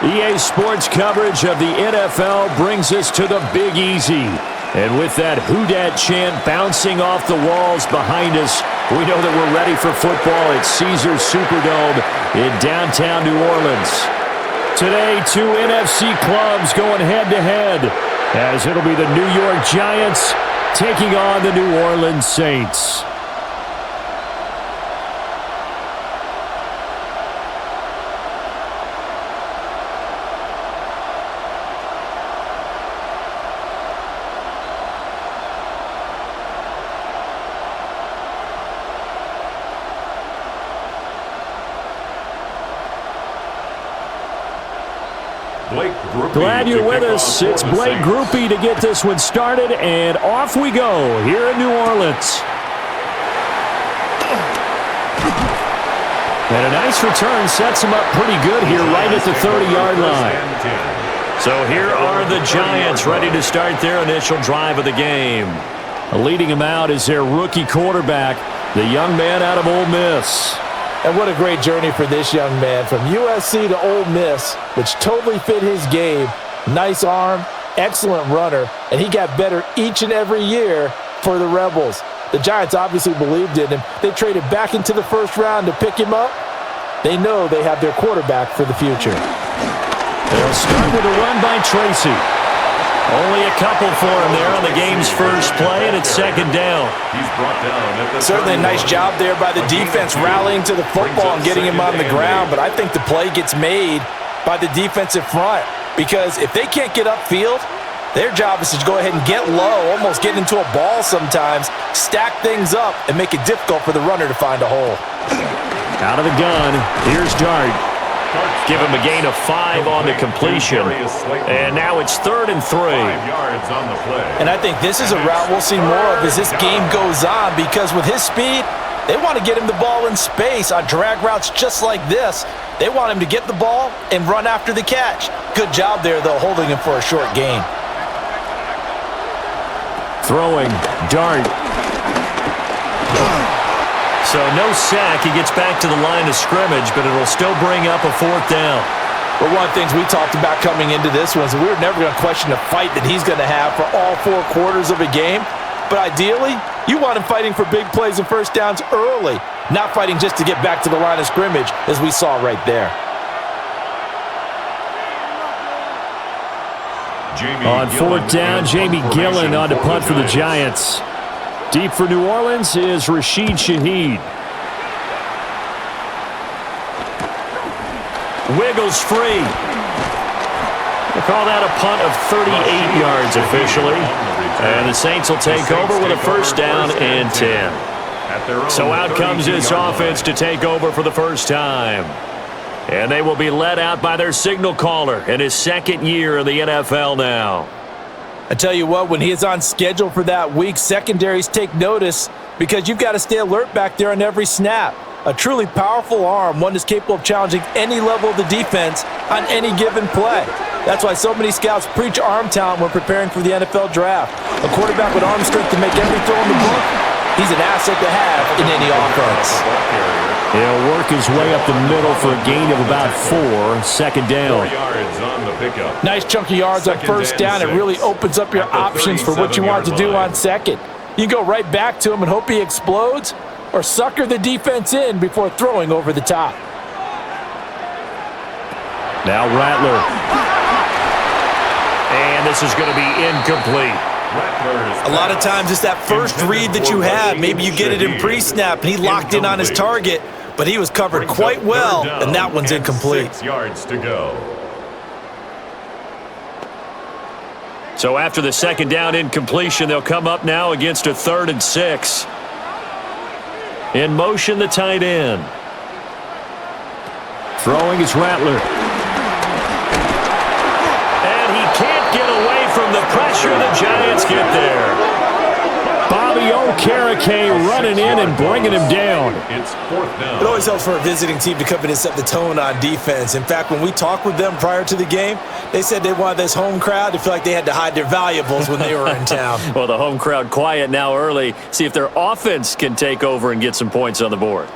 EA Sports coverage of the NFL brings us to the Big Easy. And with that Who Dat chant bouncing off the walls behind us, we know that we're ready for football at Caesars Superdome in downtown New Orleans. Today, two NFC clubs going head-to-head, as it'll be the New York Giants taking on the New Orleans Saints. Glad you're with us. It's Blake Groupie to get this one started, and off we go here in New Orleans. And a nice return sets him up pretty good here right at the 30-yard line. So here are the Giants ready to start their initial drive of the game. Leading them out is their rookie quarterback, the young man out of Ole Miss. And what a great journey for this young man from USC to Ole Miss, which totally fit his game. Nice arm, excellent runner, and he got better each and every year for the Rebels. The Giants obviously believed in him. They traded back into the first round to pick him up. They know they have their quarterback for the future. They'll start with a run by Tracy. Only a couple for him there on the game's first play, and it's second down. He's brought down at the Certainly a nice job there by the defense rallying to the football and getting him on the ground, but I think the play gets made by the defensive front because if they can't get upfield, their job is to go ahead and get low, almost get into a ball sometimes, stack things up, and make it difficult for the runner to find a hole. Out of the gun, here's Dart. Give him a gain of 5 on the completion. And now it's 3rd and 3. 5 yards on the play. And I think this is a route we'll see more of as this game goes on because with his speed, they want to get him the ball in space on drag routes just like this. They want him to get the ball and run after the catch. Good job there, though, holding him for a short gain. Throwing, Dart. So no sack. He gets back to the line of scrimmage, but it'll still bring up a 4th down. Well, one of the things we talked about coming into this one is we were never going to question the fight that he's going to have for all 4 quarters of a game. But ideally, you want him fighting for big plays and first downs early, not fighting just to get back to the line of scrimmage, as we saw right there. On 4th down, Jamie Gillen on to punt for the Giants. Deep for New Orleans is Rashid Shaheed. Wiggles free. We'll call that a punt of 38 yards officially. And the Saints will take over with a first down and 10. So out comes this offense to take over for the first time. And they will be led out by their signal caller in his 2nd year in the NFL now. I tell you what, when he is on schedule for that week, secondaries take notice because you've got to stay alert back there on every snap. A truly powerful arm, one that's capable of challenging any level of the defense on any given play. That's why so many scouts preach arm talent when preparing for the NFL draft. A quarterback with arm strength to make every throw in the book, he's an asset to have in any offense. He'll work his way up the middle for a gain of about 4, second down. 4 yards on the pickup. Nice chunky yards on first down. It really opens up your options for what you want to do on second. You go right back to him and hope he explodes, or sucker the defense in before throwing over the top. Now Rattler. And this is going to be incomplete. A lot of times it's that first read that you have. Maybe you get it in pre-snap, and he locked in on his target, but he was covered quite well, and that one's incomplete. 6 yards to go. So after the second down incompletion, they'll come up now against a 3rd and 6. In motion, the tight end. Throwing is Rattler. And he can't get away from the pressure. The Giants get there. Bobby Okereke running in and bringing him down. It's 4th down. It always helps for a visiting team to come in and set the tone on defense. In fact, when we talked with them prior to the game, they said they wanted this home crowd to feel like they had to hide their valuables when they were in town. Well, the home crowd quiet now early. See if their offense can take over and get some points on the board.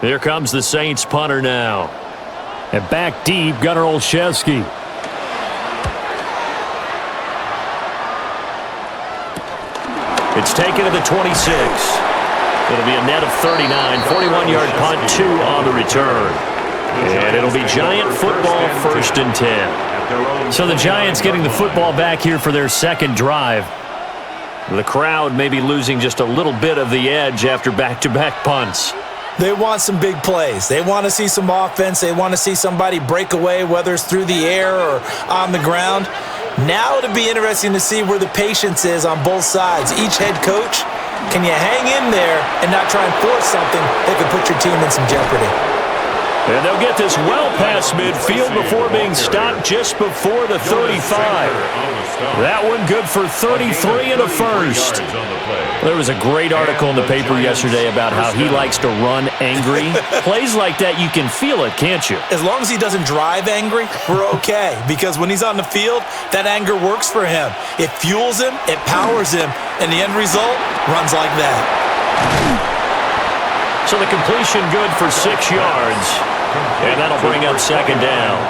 Here comes the Saints punter now. And back deep, Gunnar Olszewski. It's taken to the 26. It'll be a net of 39. 41-yard punt, 2 on the return. And it'll be Giant football, 1st and 10. So the Giants getting the football back here for their second drive. The crowd may be losing just a little bit of the edge after back-to-back punts. They want some big plays. They want to see some offense. They want to see somebody break away, whether it's through the air or on the ground. Now it'll be interesting to see where the patience is on both sides. Each head coach, can you hang in there and not try and force something that could put your team in some jeopardy? And they'll get this well past midfield before being stopped just before the 35. That one good for 33 and a first. There was a great article in the paper yesterday about how he likes to run angry. Plays like that, you can feel it, can't you? As long as he doesn't drive angry, we're okay. Because when he's on the field, that anger works for him. It fuels him, it powers him, and the end result runs like that. So the completion good for 6 yards. And that'll bring up 2nd down.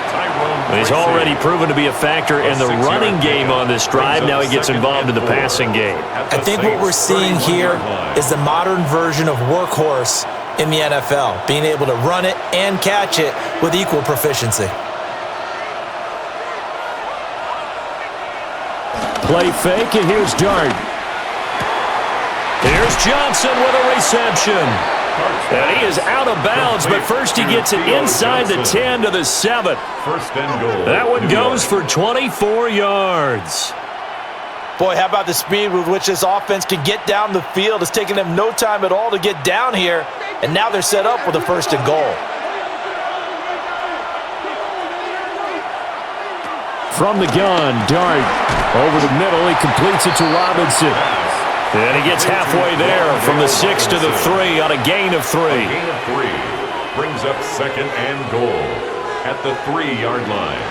He's already proven to be a factor in the running game on this drive. Now he gets involved in the passing game. I think what we're seeing here is the modern version of workhorse in the NFL, being able to run it and catch it with equal proficiency. Play fake, and here's Dart. Here's Johnson with a reception. And he is out of bounds, but first he gets it inside the 10 to the 7. First and goal. That one goes for 24 yards. Boy, how about the speed with which this offense can get down the field? It's taken them no time at all to get down here, and now they're set up with a 1st and goal. From the gun, Dart over the middle. He completes it to Robinson. And he gets halfway there from the 6 to the 3 on a gain of 3. A gain of 3 brings up 2nd and goal at the 3-yard line.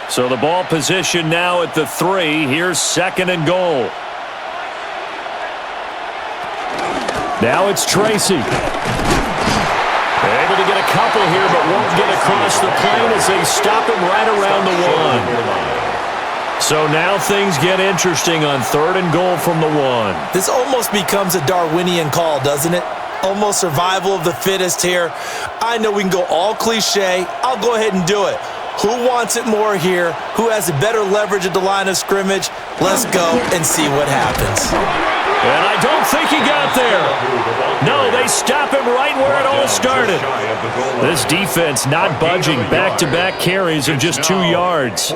So the ball position now at the 3. Here's 2nd and goal. Now it's Tracy. Able to get a couple here, but won't get across the plane as they stop him right around the 1. So now things get interesting on 3rd and goal from the 1. This almost becomes a Darwinian call, doesn't it? Almost survival of the fittest here. I know we can go all cliche. I'll go ahead and do it. Who wants it more here? Who has a better leverage at the line of scrimmage? Let's go and see what happens. And I don't think he got there. No, they stop him right where it all started. This defense not budging. Back-to-back carries of just 2 yards.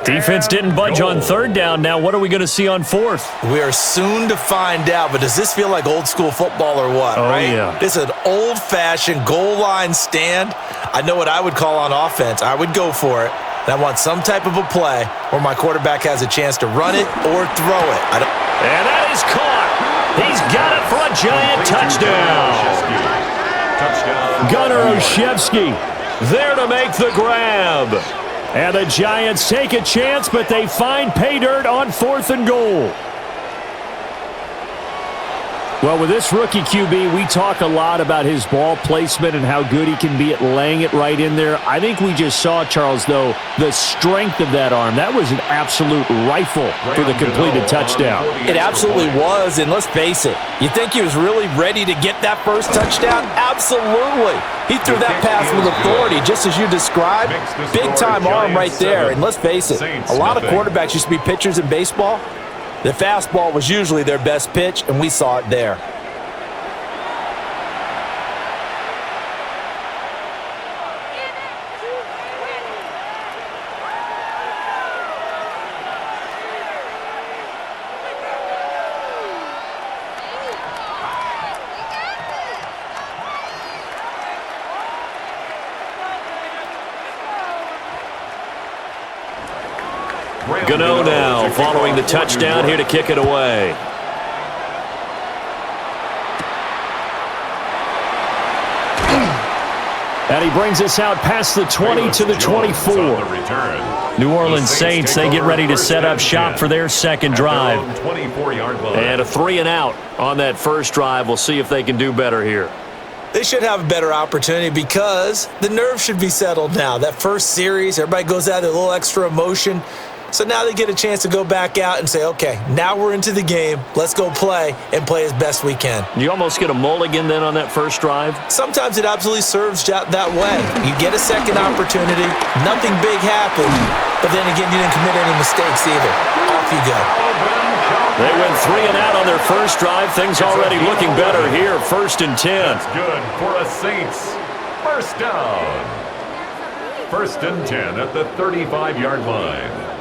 Defense didn't budge on 3rd down. Now what are we going to see on 4th? We are soon to find out, but does this feel like old school football or what, right? Yeah. This is an old-fashioned goal line stand. I know what I would call on offense. I would go for it. And I want some type of a play where my quarterback has a chance to run it or throw it. And that is caught. He's got it for a Giant touchdown. Gunnar Olszewski there to make the grab. And the Giants take a chance, but they find pay dirt on 4th and goal. Well, with this rookie QB, we talk a lot about his ball placement and how good he can be at laying it right in there. I think we just saw, Charles, though, the strength of that arm. That was an absolute rifle for the completed touchdown. It absolutely was, and let's face it, you think he was really ready to get that first touchdown? Absolutely. He threw that pass with authority, just as you described. Big-time arm right there, and let's face it, a lot of quarterbacks used to be pitchers in baseball. The fastball was usually their best pitch, and we saw it there. Gano now following the touchdown here to kick it away. And he brings us out past the 20 to the 24. New Orleans Saints, they get ready to set up shop for their second drive. And a 3-and-out on that first drive. We'll see if they can do better here. They should have a better opportunity because the nerves should be settled now. That first series, everybody goes out with a little extra emotion. So now they get a chance to go back out and say, okay, now we're into the game. Let's go play and play as best we can. You almost get a mulligan then on that first drive? Sometimes it absolutely serves that way. You get a second opportunity. Nothing big happened. But then again, you didn't commit any mistakes either. Off you go. They went 3-and-out on their first drive. Things already looking better here. 1st and 10. That's good for a Saints. First down. 1st and 10 at the 35-yard line.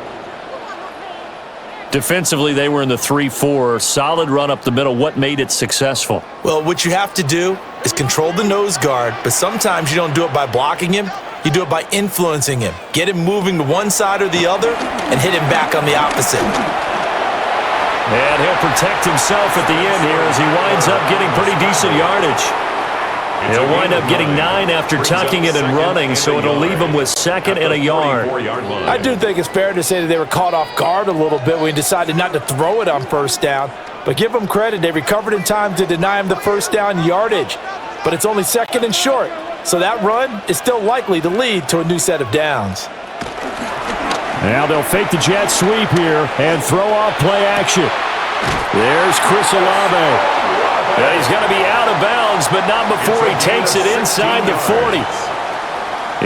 Defensively, they were in the 3-4. Solid run up the middle. What made it successful? Well, what you have to do is control the nose guard, but sometimes you don't do it by blocking him. You do it by influencing him. Get him moving to one side or the other and hit him back on the opposite. And he'll protect himself at the end here as he winds up getting pretty decent yardage. He'll wind up getting 9 after tucking it and running, so it'll leave him with 2nd and a yard. I do think it's fair to say that they were caught off guard a little bit when he decided not to throw it on first down. But give them credit. They recovered in time to deny him the first down yardage. But it's only 2nd and short, so that run is still likely to lead to a new set of downs. Now they'll fake the jet sweep here and throw off play action. There's Chris Olave. And he's going to be out of bounds, but not before he takes it inside the 40.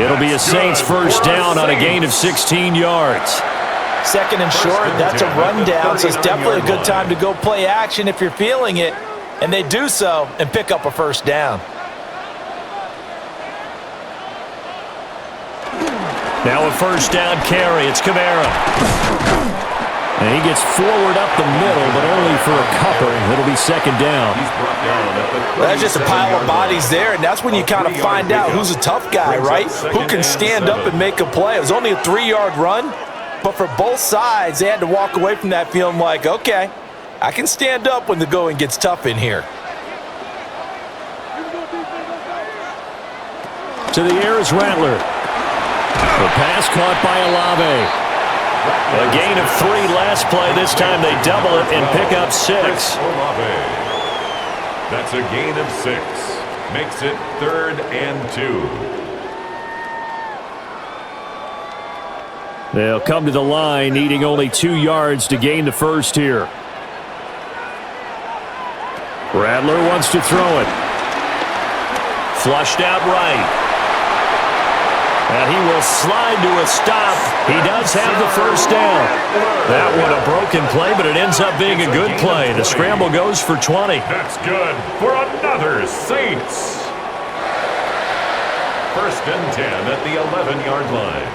It'll be a Saints first down on a gain of 16 yards. 2nd and short, that's a rundown, so it's definitely a good time to go play action if you're feeling it. And they do so and pick up a first down. Now a first down carry. It's Kamara. And he gets forward up the middle, but only for a couple. It'll be 2nd down. That's just a pile of bodies there, and that's when you kind of find out who's a tough guy, right? Who can stand up and make a play. It was only a 3-yard run, but for both sides, they had to walk away from that feeling like, okay, I can stand up when the going gets tough in here. To the air is Rattler. The pass caught by Olave. A gain of 3 last play. This time they double it and pick up 6. That's a gain of 6. Makes it 3rd and 2. They'll come to the line, needing only 2 yards to gain the first here. Rattler wants to throw it. Flushed out right. And he will slide to a stop. He does have the first down. That one a broken play, but it ends up being a good play. The scramble goes for 20. That's good for another Saints. 1st and 10 at the 11-yard line.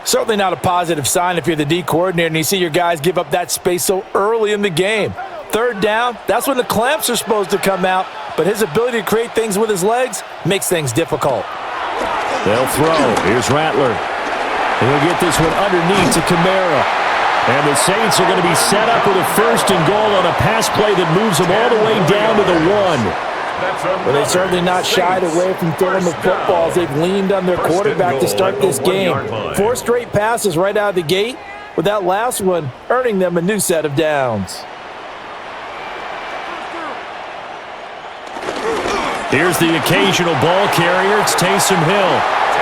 Certainly not a positive sign if you're the D coordinator and you see your guys give up that space so early in the game. 3rd down, that's when the clamps are supposed to come out, but his ability to create things with his legs makes things difficult. They'll throw. Here's Rattler. He'll get this one underneath to Kamara. And the Saints are going to be set up with a 1st and goal on a pass play that moves them all the way down to the 1. Well, they've certainly not shied away from throwing the footballs. They've leaned on their quarterback to start this game. 4 straight passes right out of the gate, with that last one earning them a new set of downs. Here's the occasional ball carrier. It's Taysom Hill.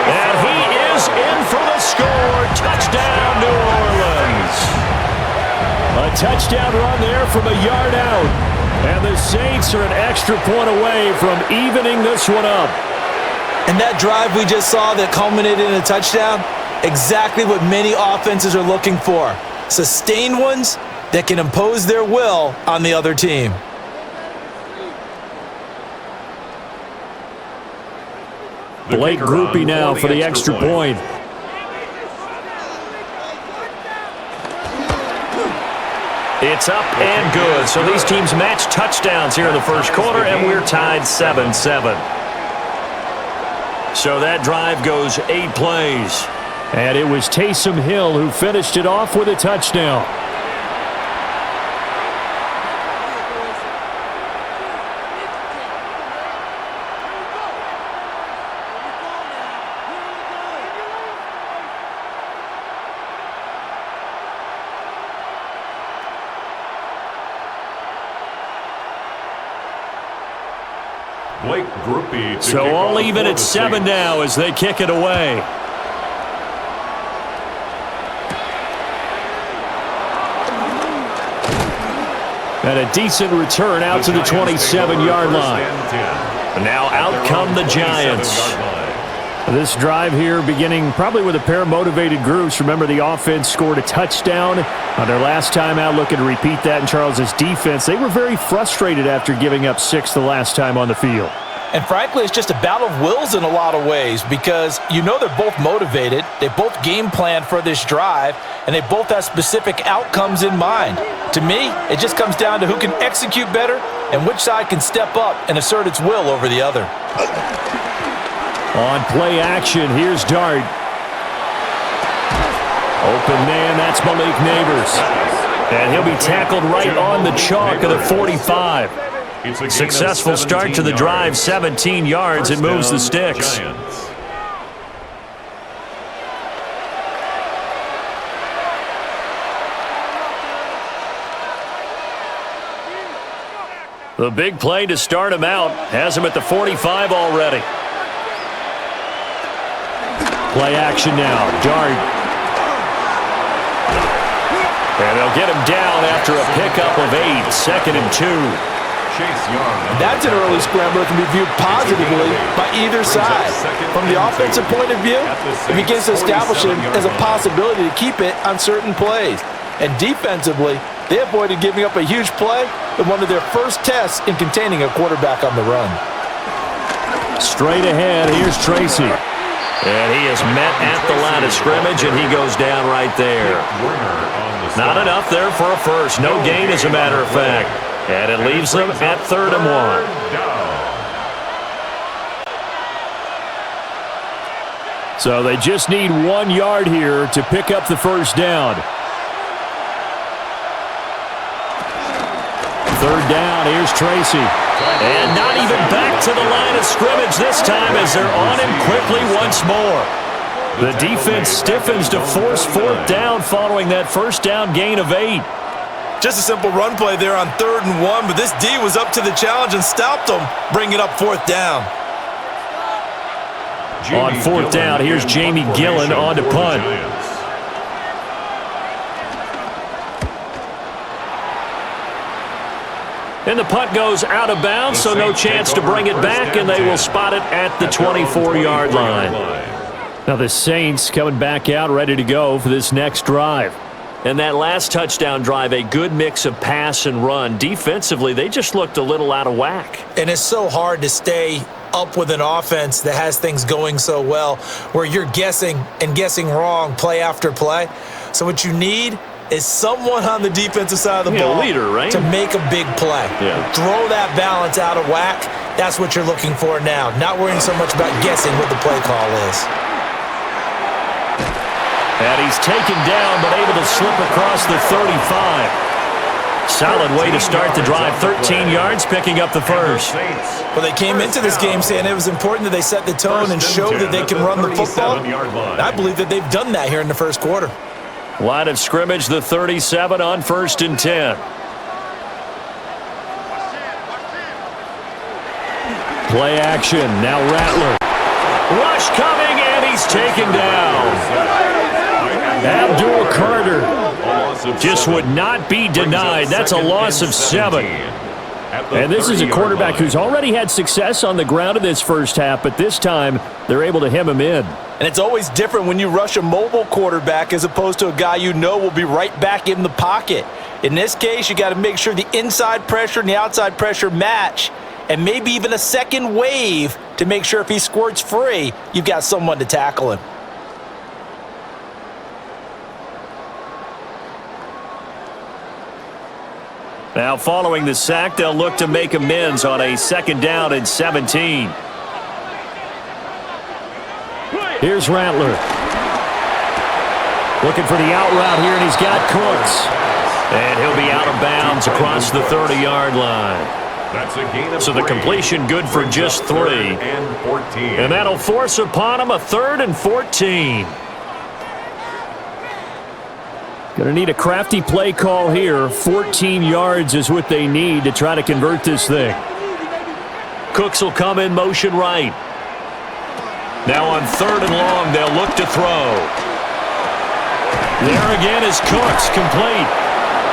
And he is in for the score. Touchdown, New Orleans. A touchdown run there from a yard out. And the Saints are an extra point away from evening this one up. And that drive we just saw that culminated in a touchdown, exactly what many offenses are looking for. Sustained ones that can impose their will on the other team. Blake Groupie now for the extra point. It's up and good. So these teams match touchdowns here in the first quarter, and we're tied 7-7. So that drive goes 8 plays. And it was Taysom Hill who finished it off with a touchdown. Blake Groupie. So all even at 7 now as they kick it away. And a decent return out to the 27-yard line. And now out come the Giants. This drive here beginning probably with a pair of motivated groups. Remember, the offense scored a touchdown on their last time out, looking to repeat that in Charles's defense. They were very frustrated after giving up 6 the last time on the field. And frankly, it's just a battle of wills in a lot of ways because you know they're both motivated. They both game planned for this drive, and they both have specific outcomes in mind. To me, it just comes down to who can execute better and which side can step up and assert its will over the other. On play action, here's Dart. Open man, that's Malik Neighbors. And he'll be tackled right on the chalk of the 45. Successful start to the drive, 17 yards, and moves the sticks. The big play to start him out has him at the 45 already. Play action now, Dart. And they'll get him down after a pickup of 8, 2nd and 2. That's an early scramble that can be viewed positively by either side. From the offensive point of view, it begins to establish him as a possibility to keep it on certain plays. And defensively, they avoided giving up a huge play in one of their first tests in containing a quarterback on the run. Straight ahead, here's Tracy. And he is met at the line of scrimmage, and he goes down right there. Not enough there for a first. No gain, as a matter of fact. And it leaves them at 3rd and 1. So they just need 1 yard here to pick up the first down. 3rd down, here's Tracy. And not even back to the line of scrimmage this time as they're on him quickly once more. The defense stiffens to force 4th down following that first down gain of 8. Just a simple run play there on 3rd and 1, but this D was up to the challenge and stopped them, bringing up 4th down. On 4th down, here's Jamie Gillen on to punt. And the punt goes out of bounds, so no chance to bring it back, and they will spot it at the 24-yard line. Now the Saints coming back out ready to go for this next drive. And that last touchdown drive, a good mix of pass and run. Defensively, they just looked a little out of whack. And it's so hard to stay up with an offense that has things going so well, where you're guessing and guessing wrong play after play. So what you need is someone on the defensive side of the ball leader, right? to make a big play. Throw that balance out of whack. That's what you're looking for now. Not worrying so much about guessing what the play call is. And he's taken down, but able to slip across the 35. Solid way to start the drive. 13 yards, picking up the first. Well, they came into this game saying it was important that they set the tone and show that they can run the football. I believe that they've done that here in the first quarter. Line of scrimmage, the 37 on 1st and 10. Play action, now Rattler. Rush coming, and he's taken down. Abdul Carter just would not be denied. That's a loss of 7. And this is a quarterback who's already had success on the ground in this first half, but this time they're able to hem him in. And it's always different when you rush a mobile quarterback as opposed to a guy you know will be right back in the pocket. In this case, you got to make sure the inside pressure and the outside pressure match, and maybe even a second wave to make sure if he squirts free, you've got someone to tackle him. Now following the sack, they'll look to make amends on a 2nd down and 17. Here's Rattler. Looking for the out route here, and he's got Cooks. And he'll be out of bounds across the 30-yard line. That's a gain of 3. So the completion good for just 3. And 14. And that'll force upon him a 3rd and 14. Going to need a crafty play call here. 14 yards is what they need to try to convert this thing. Cooks will come in motion right. Now on 3rd and long, they'll look to throw. There again is Cooks, complete.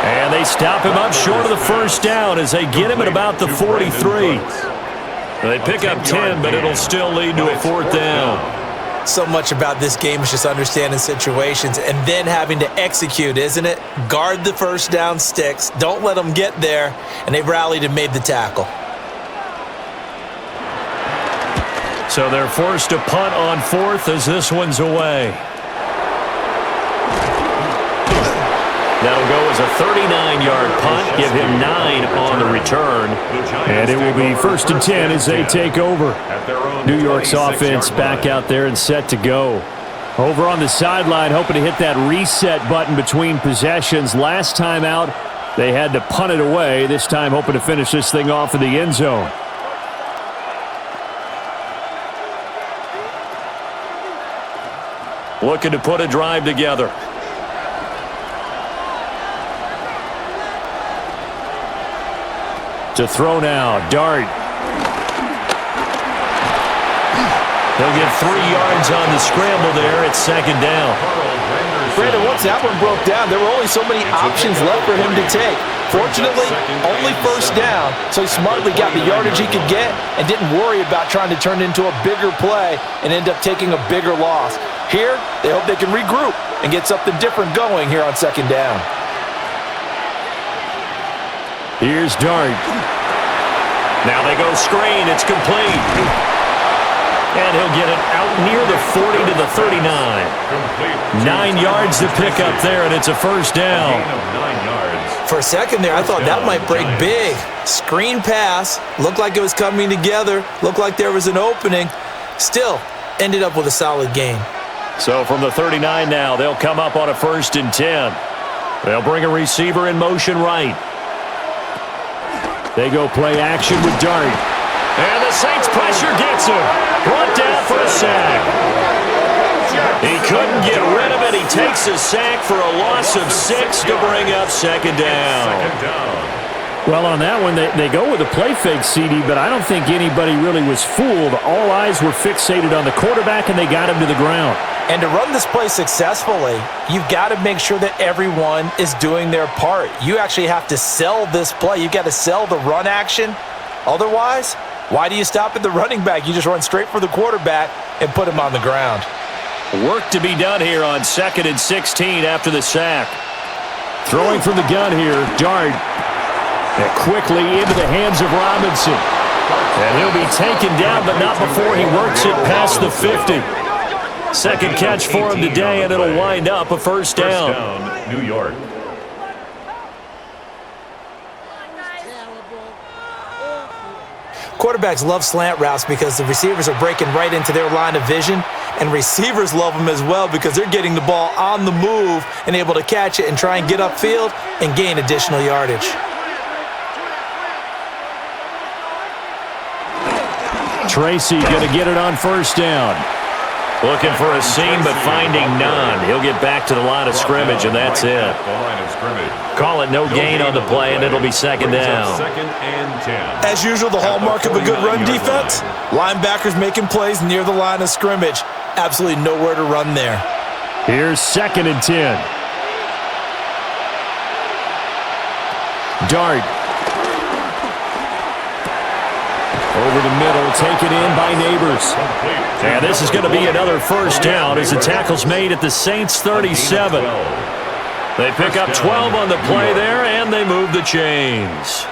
And they stop him up short of the first down as they get him at about the 43. They pick up 10, but it'll still lead to a 4th down. So much about this game is just understanding situations and then having to execute, isn't it? Guard the first down sticks. Don't let them get there. And they rallied and made the tackle. So they're forced to punt on 4th as this one's away. That'll go as a 39-yard punt, give him 9 on the return. And it will be 1st and 10 as they take over. New York's offense back out there and set to go. Over on the sideline, hoping to hit that reset button between possessions. Last time out, they had to punt it away. This time hoping to finish this thing off in the end zone. Looking to put a drive together. To throw now, Dart. He'll get 3 yards on the scramble there. It's 2nd down. Brandon, once that one broke down, there were only so many options left for him to take. Fortunately, only 1st down, so he smartly got the yardage he could get and didn't worry about trying to turn it into a bigger play and end up taking a bigger loss. Here, they hope they can regroup and get something different going here on 2nd down. Here's Dart. Now they go screen. It's complete. And he'll get it out near the 40 to the 39. 9 yards to pick up there, and it's a 1st down. For a second there, I thought that might break big. Screen pass. Looked like it was coming together. Looked like there was an opening. Still, ended up with a solid gain. So from the 39 now, they'll come up on a 1st and 10. They'll bring a receiver in motion right. They go play action with Dart. And the Saints pressure gets him. Brought down for a sack. He couldn't get rid of it. He takes a sack for a loss of 6 to bring up 2nd down. Well, on that one, they go with a play fake, CD, but I don't think anybody really was fooled. All eyes were fixated on the quarterback, and they got him to the ground. And to run this play successfully, you've got to make sure that everyone is doing their part. You actually have to sell this play. You've got to sell the run action. Otherwise, why do you stop at the running back? You just run straight for the quarterback and put him on the ground. Work to be done here on 2nd and 16 after the sack. Throwing from the gun here, Dart. And quickly into the hands of Robinson. And he'll be taken down, but not before he works it past the 50. 2nd catch for him today, and it'll wind up a 1st down. New York. Quarterbacks love slant routes because the receivers are breaking right into their line of vision, and receivers love them as well because they're getting the ball on the move and able to catch it and try and get upfield and gain additional yardage. Tracy going to get it on 1st down. Looking for a seam, but finding none. He'll get back to the line of scrimmage, and that's it. Call it no gain on the play, and it'll be 2nd down. 2nd and 10. As usual, the hallmark of a good run defense, linebackers making plays near the line of scrimmage. Absolutely nowhere to run there. Here's 2nd and 10. Dart. Over the middle, taken in by Neighbors. And this is going to be another 1st down as the tackle's made at the Saints' 37. They pick up 12 on the play there, and they move the chains.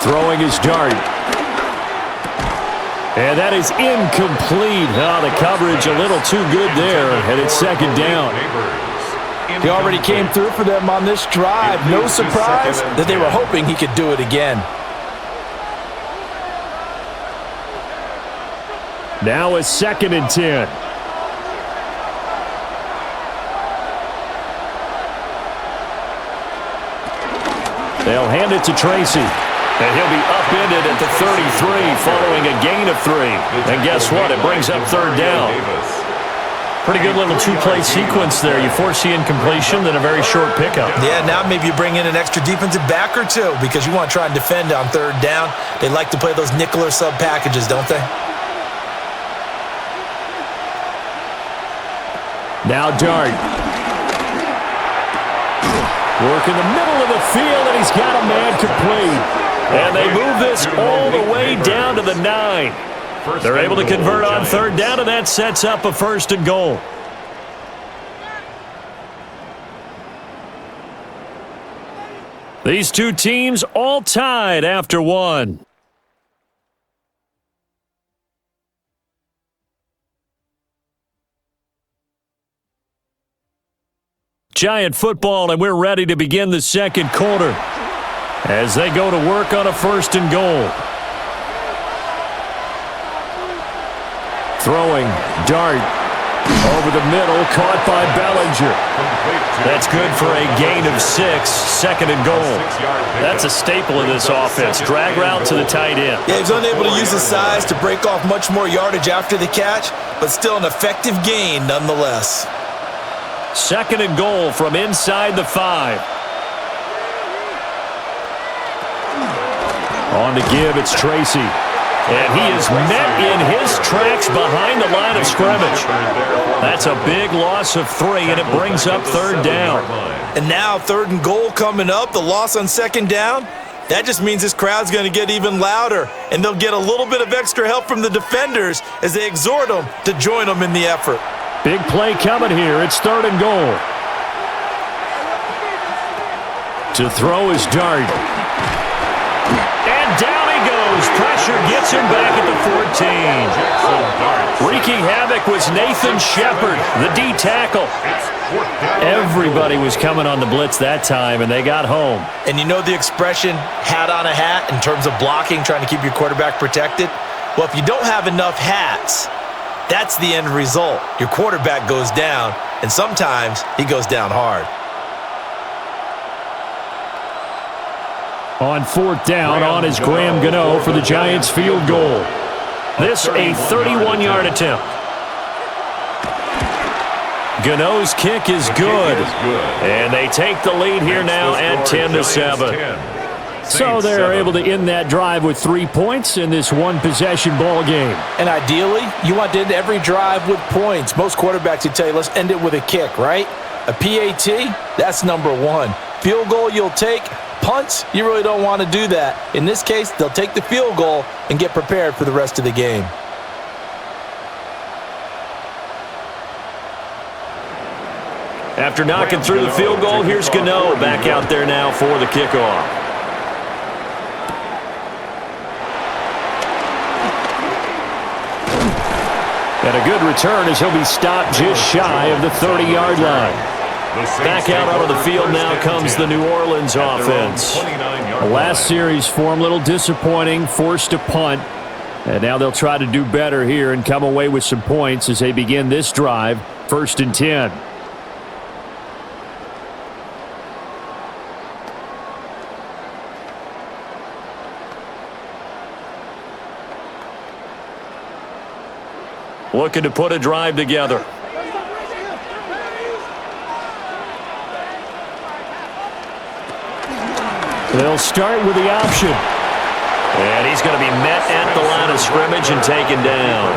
Throwing his Dart. And that is incomplete. Oh, the coverage a little too good there, and it's 2nd down. He already came through for them on this drive. No surprise that they were hoping he could do it again. Now it's 2nd and 10. They'll hand it to Tracy. And he'll be upended at the 33 following a gain of 3. And guess what? It brings up 3rd down. Pretty good little two-play sequence there. You force the incompletion, then a very short pickup. Yeah, now maybe you bring in an extra defensive back or two because you want to try and defend on third down. They like to play those nickel or sub packages, don't they? Now Dart. Work in the middle of the field, and he's got a man complete. And they move this all the way down to the 9. They're able to convert on third down, and that sets up a 1st and goal. These two teams all tied after one. Giant football, and we're ready to begin the second quarter as they go to work on a 1st and goal. Throwing, Dart, over the middle, caught by Bellinger. That's good for a gain of 6, 2nd and goal. That's a staple of this offense. Drag route to the tight end. Yeah, he's unable to use his size to break off much more yardage after the catch, but still an effective gain nonetheless. 2nd and goal from inside the 5. On to give, it's Tracy. And he is met in his tracks behind the line of scrimmage. That's a big loss of 3, and it brings up 3rd down. And now 3rd and goal coming up, the loss on 2nd down. That just means this crowd's going to get even louder, and they'll get a little bit of extra help from the defenders as they exhort them to join them in the effort. Big play coming here. It's 3rd and goal. To throw is Dart. And down he goes. Pressure gets him back at the 14. Wreaking havoc was Nathan Shepard, the D tackle. Everybody was coming on the blitz that time, and they got home. And you know the expression, hat on a hat, in terms of blocking, trying to keep your quarterback protected? Well, if you don't have enough hats, that's the end result. Your quarterback goes down, and sometimes he goes down hard. On 4th down, on is Graham Gano for the Giants field goal. This a 31-yard attempt. Gano's kick is good. And they take the lead here now at 10-7. So they're able to end that drive with 3 points in this one-possession ball game. And ideally, you want to end every drive with points. Most quarterbacks would tell you, let's end it with a kick, right? A PAT, that's number 1. Field goal you'll take. Punts, you really don't want to do that. In this case, they'll take the field goal and get prepared for the rest of the game. After knocking through the field goal, here's Gano back out there now for the kickoff. And a good return as he'll be stopped just shy of the 30-yard line. Back out onto the field now comes the New Orleans offense. The last series form, a little disappointing, forced to punt. And now they'll try to do better here and come away with some points as they begin this drive, 1st and 10. Looking to put a drive together. They'll start with the option. And he's going to be met at the line of scrimmage and taken down.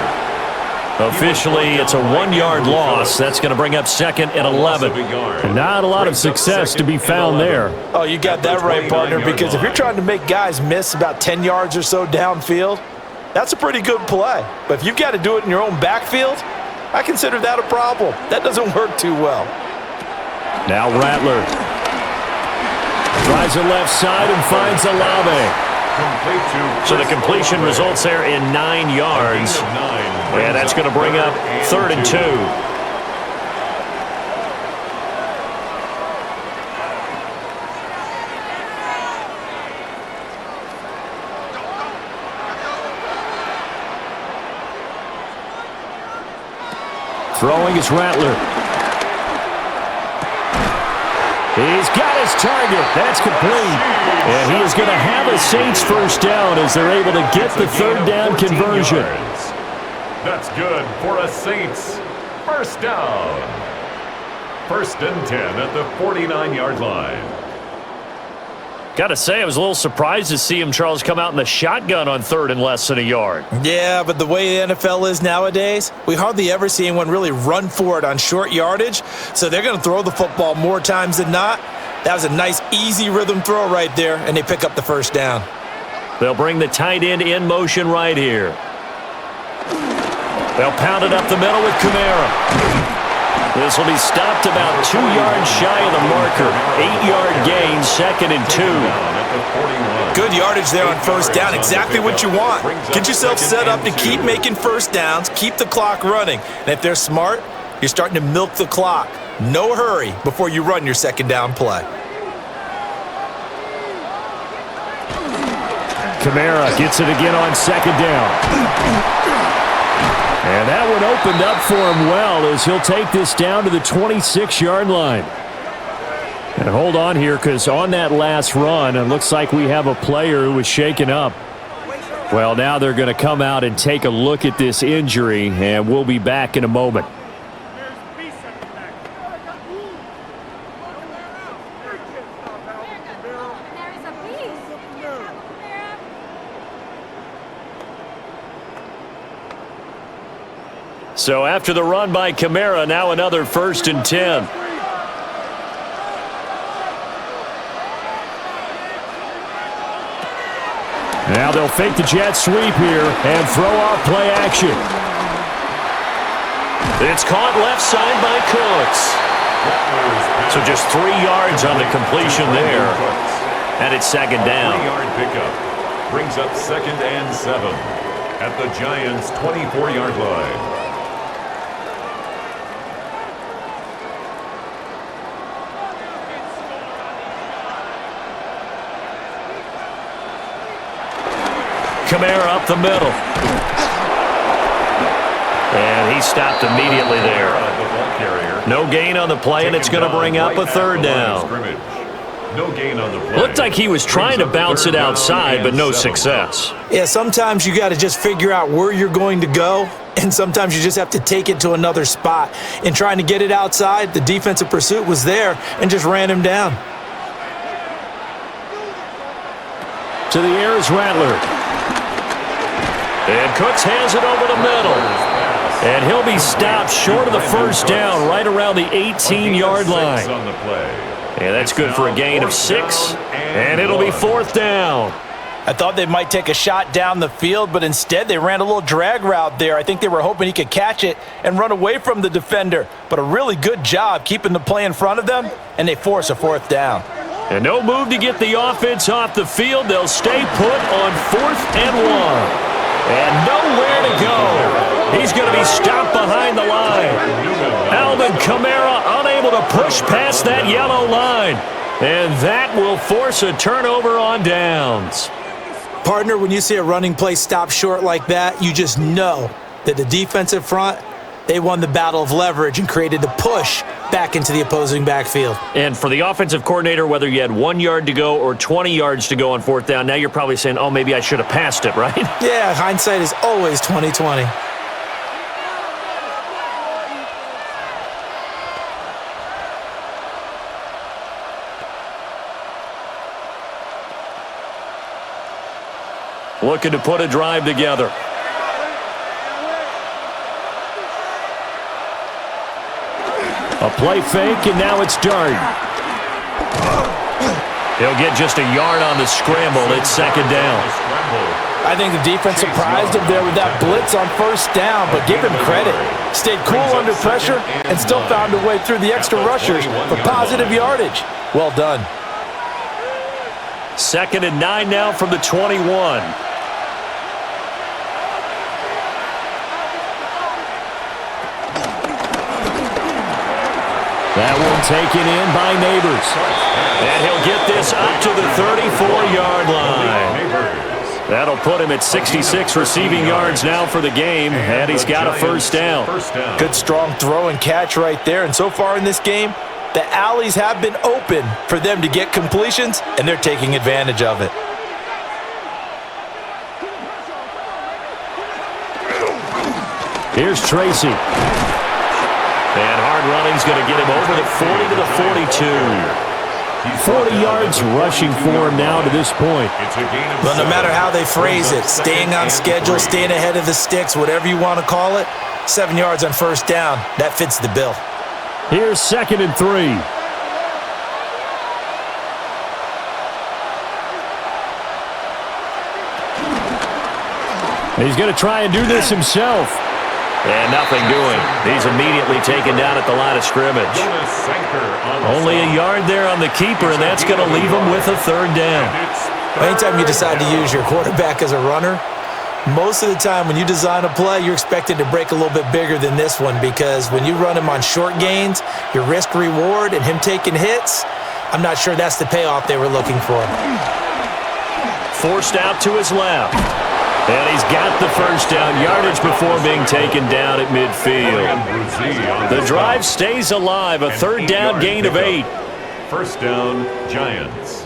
Officially, it's a 1-yard loss. That's going to bring up 2nd and 11. And not a lot of success to be found there. Oh, you got that right, partner, because if you're trying to make guys miss about 10 yards or so downfield, that's a pretty good play. But if you've got to do it in your own backfield, I consider that a problem. That doesn't work too well. Now Rattler. Tries the left side and finds Olave. So the completion results there in 9 yards. And that's going to bring up 3rd and 2. Throwing is Rattler. He's got his target. That's complete. And he is going to have a Saints first down as they're able to get the 3rd down conversion. That's good for a Saints First down. First and 10 at the 49-yard line. Got to say, I was a little surprised to see him, Charles, come out in the shotgun on third and less than a yard. Yeah, but the way the NFL is nowadays, we hardly ever see anyone really run for it on short yardage, so they're going to throw the football more times than not. That was a nice, easy rhythm throw right there, and they pick up the first down. They'll bring the tight end in motion right here. They'll pound it up the middle with Kamara. This will be stopped about 2 yards shy of the marker. 8-yard gain, second and 2. Good yardage there on first down. Exactly what you want. Get yourself set up to keep making first downs, keep the clock running. And if they're smart, you're starting to milk the clock. No hurry before you run your second down play. Kamara gets it again on second down. And that one opened up for him well as he'll take this down to the 26-yard line. And hold on here, because on that last run, it looks like we have a player who was shaken up. Well, now they're going to come out and take a look at this injury, and we'll be back in a moment. So after the run by Kamara, now another first and 10. Now they'll fake the jet sweep here and throw off play action. It's caught left side by Cooks. So just 3 yards on the completion there. And it's second down. 3-yard pickup brings up second and 7 at the Giants' 24-yard line. Kamara up the middle. And he stopped immediately there. No gain on the play, and it's going to bring up a third down. No gain on the play. Looked like he was trying to bounce it outside, but no success. Yeah, sometimes you got to just figure out where you're going to go, and sometimes you just have to take it to another spot. In trying to get it outside, the defensive pursuit was there and just ran him down. To the air is Rattler. And Cooks hands it over the middle. And he'll be stopped short of the first down right around the 18-yard line. And that's good for a gain of 6. And it'll be fourth down. I thought they might take a shot down the field, but instead they ran a little drag route there. I think they were hoping he could catch it and run away from the defender. But a really good job keeping the play in front of them, and they force a fourth down. And no move to get the offense off the field. They'll stay put on 4th and 1. And nowhere to go. He's going to be stopped behind the line. Alvin Kamara unable to push past that yellow line. And that will force a turnover on downs. Partner, when you see a running play stop short like that, you just know that the defensive front, they won the battle of leverage and created the push back into the opposing backfield. And for the offensive coordinator, whether you had 1 yard to go or 20 yards to go on fourth down, now you're probably saying, oh, maybe I should have passed it, right? Yeah, hindsight is always 20/20. Looking to put a drive together. A play fake, and now it's Dart. He'll get just a yard on the scramble. It's second down. I think the defense surprised him there with that blitz on first down, but give him credit. Stayed cool under pressure and still found a way through the extra rushers for positive yardage. Well done. Second and 9 now from the 21. That one taken in by Neighbors. And he'll get this up to the 34-yard line. That'll put him at 66 receiving yards now for the game, and he's got a first down. Good strong throw and catch right there. And so far in this game, the alleys have been open for them to get completions, and they're taking advantage of it. Here's Tracy. And hard running's going to get him over the 40 to the 42. 40 yards rushing for him now to this point. Well, no matter how they phrase it, staying on schedule, staying ahead of the sticks, whatever you want to call it, 7 yards on first down, that fits the bill. Here's 2nd and 3. He's going to try and do this himself. And nothing doing. He's immediately taken down at the line of scrimmage. Only a yard there on the keeper, and that's going to leave him with a 3rd down. Anytime you decide to use your quarterback as a runner, most of the time when you design a play, you're expected to break a little bit bigger than this one, because when you run him on short gains, your risk-reward and him taking hits, I'm not sure that's the payoff they were looking for. Forced out to his left. And he's got the first down yardage before being taken down at midfield. The drive stays alive, a 3rd down gain of 8. First down, Giants.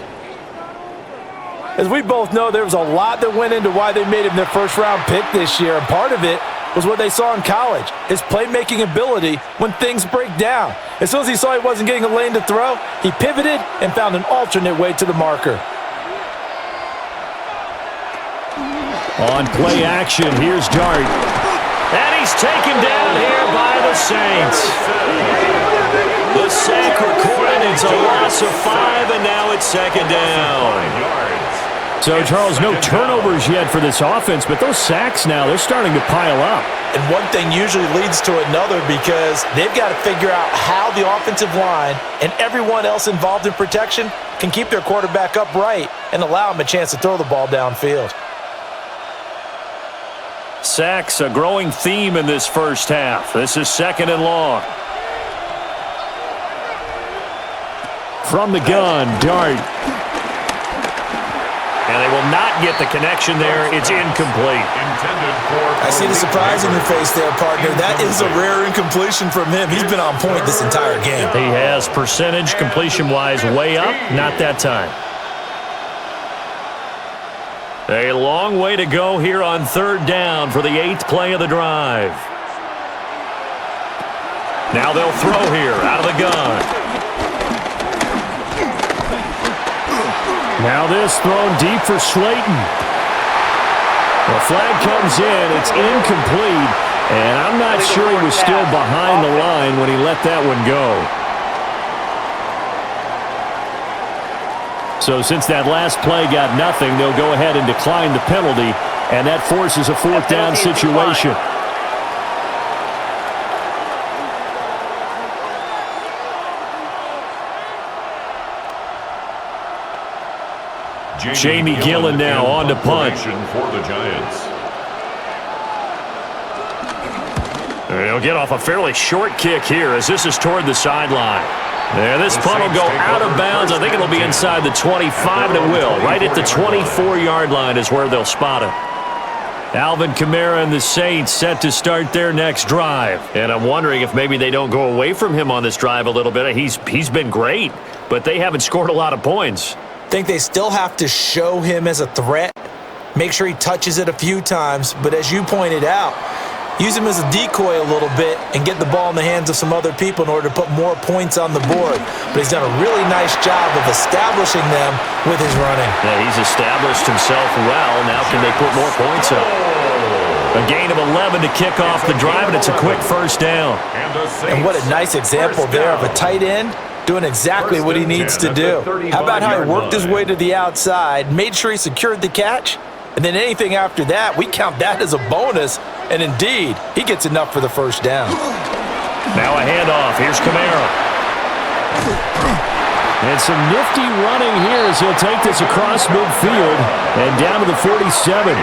As we both know, there was a lot that went into why they made him their first-round pick this year, and part of it was what they saw in college, his playmaking ability when things break down. As soon as he saw he wasn't getting a lane to throw, he pivoted and found an alternate way to the marker. On play action, here's Dart. And he's taken down here by the Saints. The sack recorded, it's a loss of 5, and now it's 2nd down. So, Charles, no turnovers yet for this offense, but those sacks now, they're starting to pile up. And one thing usually leads to another, because they've got to figure out how the offensive line and everyone else involved in protection can keep their quarterback upright and allow him a chance to throw the ball downfield. Sacks, a growing theme in this first half. This is 2nd and long. From the gun, Dart. And they will not get the connection there. It's incomplete. I see the surprise in your face there, partner. That is a rare incompletion from him. He's been on point this entire game. He has percentage completion-wise way up. Not that time. A long way to go here on 3rd down for the 8th play of the drive. Now they'll throw here out of the gun. Now this thrown deep for Slayton. The flag comes in. It's incomplete. And I'm not sure he was still behind the line when he let that one go. So since that last play got nothing, they'll go ahead and decline the penalty, and that forces a 4th down situation. Jamie Gillen now on to punt. For the Giants. He'll get off a fairly short kick here as this is toward the sideline. There, this punt will go out of bounds. I think it'll be inside the 25, and it will. Right at the 24-yard line is where they'll spot it. Alvin Kamara and the Saints set to start their next drive. And I'm wondering if maybe they don't go away from him on this drive a little bit. He's been great, but they haven't scored a lot of points. I think they still have to show him as a threat, make sure he touches it a few times, but as you pointed out, use him as a decoy a little bit and get the ball in the hands of some other people in order to put more points on the board. But he's done a really nice job of establishing them with his running. Yeah, he's established himself well. Now can they put more points up? A gain of 11 to kick off the drive, and it's a quick first down. And what a nice example there of a tight end doing exactly what he needs to do. How about how he worked his way to the outside, made sure he secured the catch, and then anything after that, we count that as a bonus. And indeed, he gets enough for the first down. Now a handoff. Here's Kamara. And some nifty running here as he'll take this across midfield and down to the 47.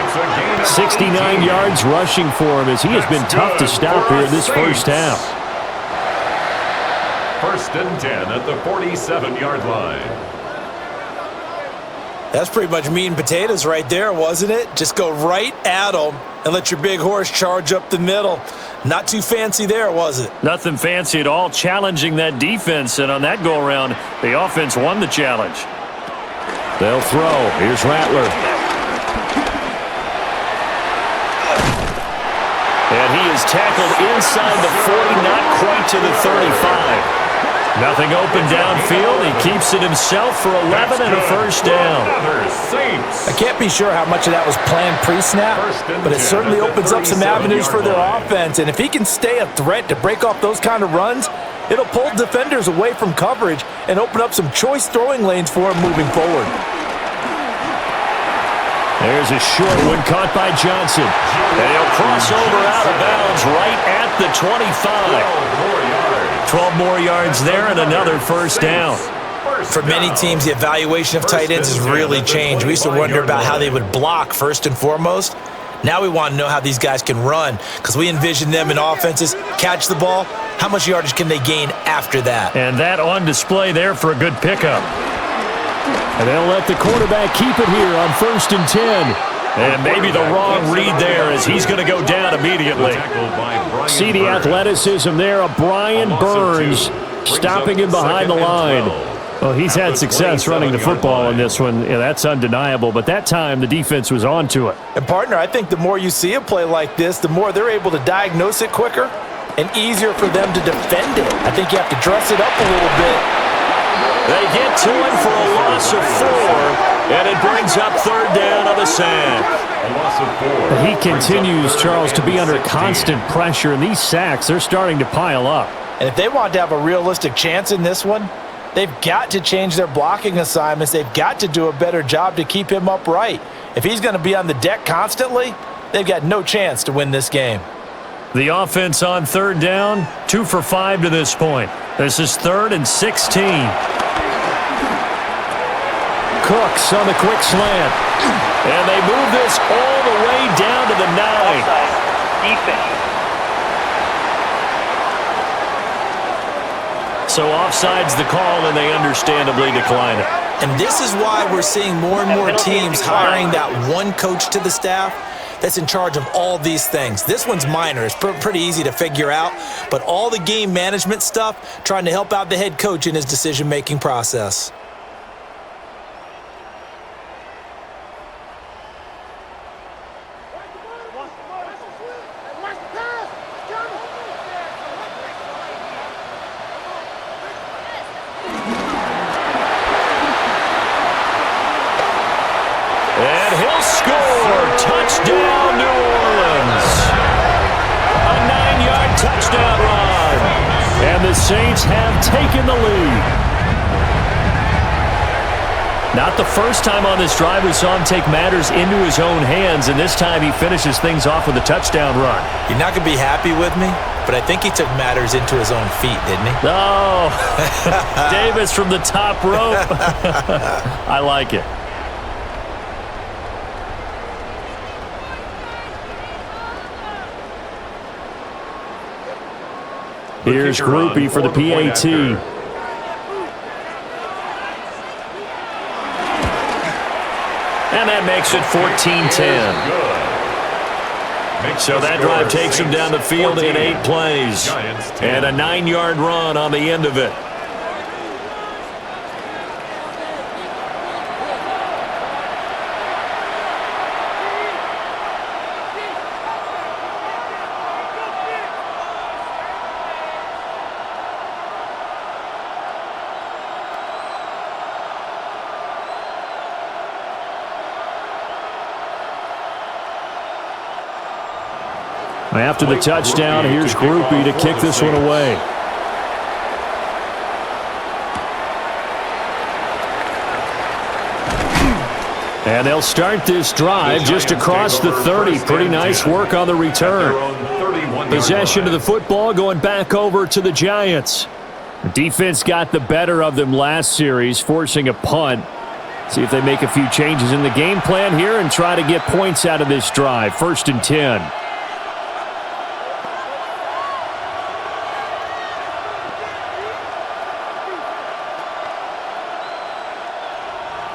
69 yards rushing for him as he has been tough to stop here in this first half. 1st and 10 at the 47-yard line. That's pretty much meat and potatoes right there, wasn't it? Just go right at them and let your big horse charge up the middle. Not too fancy there, was it? Nothing fancy at all, challenging that defense, and on that go-around, the offense won the challenge. They'll throw. Here's Rattler. And he is tackled inside the 40, not quite to the 35. Nothing open downfield. He keeps it himself for 11 and a first down. I can't be sure how much of that was planned pre-snap, but it certainly opens up some avenues for their offense. And if he can stay a threat to break off those kind of runs, it'll pull defenders away from coverage and open up some choice throwing lanes for him moving forward. There's a short one caught by Johnson. And he'll cross over out of bounds right at the 25. 12 more yards there and another first down. For many teams, the evaluation of tight ends has really changed. We used to wonder about how they would block first and foremost. Now we want to know how these guys can run because we envision them in offenses, catch the ball, how much yardage can they gain after that? And that on display there for a good pickup. And they'll let the quarterback keep it here on 1st and 10. And maybe the wrong read there as he's going to go down immediately. See the athleticism there of Brian Burns stopping him behind the line. Well, he's had success running the football in this one. Yeah, that's undeniable. But that time, the defense was on to it. And, partner, I think the more you see a play like this, the more they're able to diagnose it quicker and easier for them to defend it. I think you have to dress it up a little bit. They get to him for a loss of 4, and it brings up 3rd down on the sack. A loss of 4. He continues, Charles, to be under constant pressure, and these sacks, they're starting to pile up. And if they want to have a realistic chance in this one, they've got to change their blocking assignments. They've got to do a better job to keep him upright. If he's going to be on the deck constantly, they've got no chance to win this game. The offense on 3rd down, 2 for 5 to this point. This is 3rd and 16. Cooks on the quick slant. And they move this all the way down to the 9. So offside's the call, and they understandably decline it. And this is why we're seeing more and more teams hiring that one coach to the staff that's in charge of all these things. This one's minor. It's pretty easy to figure out. But all the game management stuff, trying to help out the head coach in his decision-making process. And he'll score. Touchdown, New Orleans. A 9-yard touchdown run. And the Saints have taken the lead. Not the first time on this drive we saw him take matters into his own hands, and this time he finishes things off with a touchdown run. You're not going to be happy with me, but I think he took matters into his own feet, didn't he? Oh, Davis from the top rope. I like it. Here's Groupie for the PAT. And that makes it 14-10. So that drive takes him down the field in 8 plays. And a 9-yard run on the end of it. After the touchdown, here's Groupie to kick this one away. And they'll start this drive just across the 30. Pretty nice work on the return. Possession of the football going back over to the Giants. The defense got the better of them last series, forcing a punt. See if they make a few changes in the game plan here and try to get points out of this drive. 1st and 10.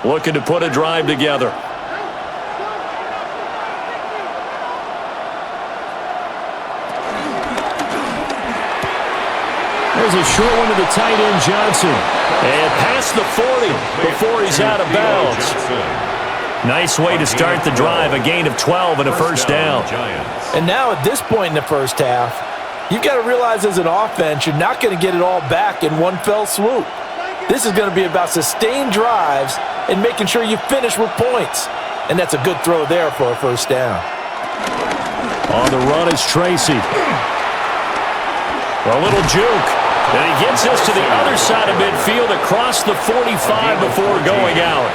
Looking to put a drive together. There's a short one to the tight end, Johnson. And past the 40 before he's out of bounds. Nice way to start the drive, a gain of 12 and a first down. And now at this point in the first half, you've got to realize as an offense, you're not going to get it all back in one fell swoop. This is going to be about sustained drives and making sure you finish with points. And that's a good throw there for a first down. On the run is Tracy. A little juke. And he gets us to the other side of midfield across the 45 before going out.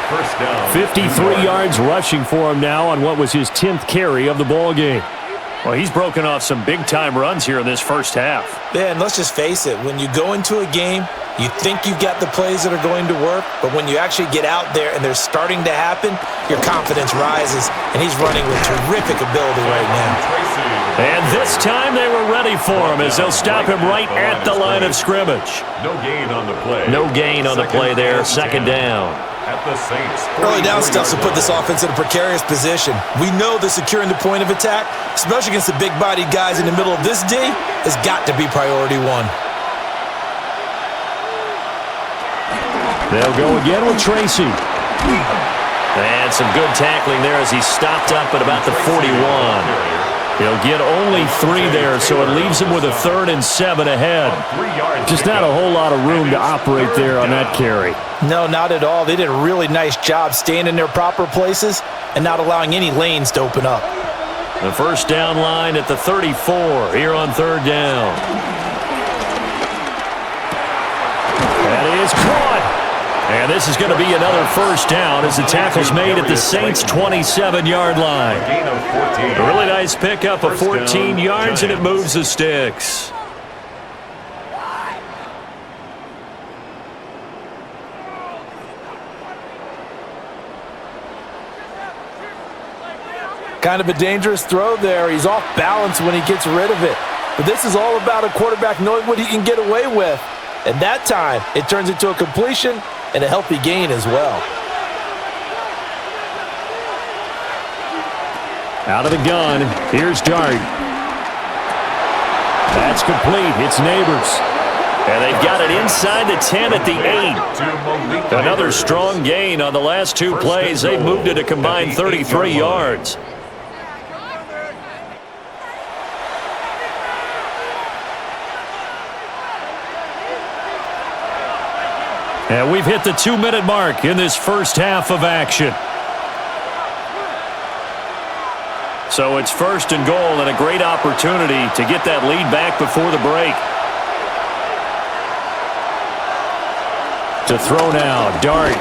First down. 53 yards rushing for him now on what was his 10th carry of the ball game. Well, he's broken off some big-time runs here in this first half. Yeah, and let's just face it. When you go into a game, you think you've got the plays that are going to work, but when you actually get out there and they're starting to happen, your confidence rises, and he's running with terrific ability right now. And this time they were ready for him as they'll stop him right at the line of scrimmage. No gain on the play. No gain on the play there, second down. At the Saints. Early down stuff to put this offense in a precarious position. We know that securing the point of attack, especially against the big-bodied guys in the middle of this D, has got to be priority one. They'll go again with Tracy. And some good tackling there as he stopped up at about the 41. He'll get only 3 there, so it leaves him with a 3rd and 7 ahead. Just not a whole lot of room to operate there on that carry. No, not at all. They did a really nice job staying in their proper places and not allowing any lanes to open up. The first down line at the 34 here on 3rd down. That is caught. And this is going to be another first down as the tackle's made at the Saints' 27-yard line. A really nice pickup of 14 yards, and it moves the sticks. Kind of a dangerous throw there. He's off balance when he gets rid of it. But this is all about a quarterback knowing what he can get away with. And that time, it turns into a completion and a healthy gain as well. Out of the gun, here's Dart. That's complete. It's Neighbors. And they've got it inside the 10 at the 8. Another strong gain on the last 2 plays. They've moved it a combined 33 yards. And we've hit the 2-minute mark in this first half of action. So it's 1st and goal and a great opportunity to get that lead back before the break. To throw now, Dart.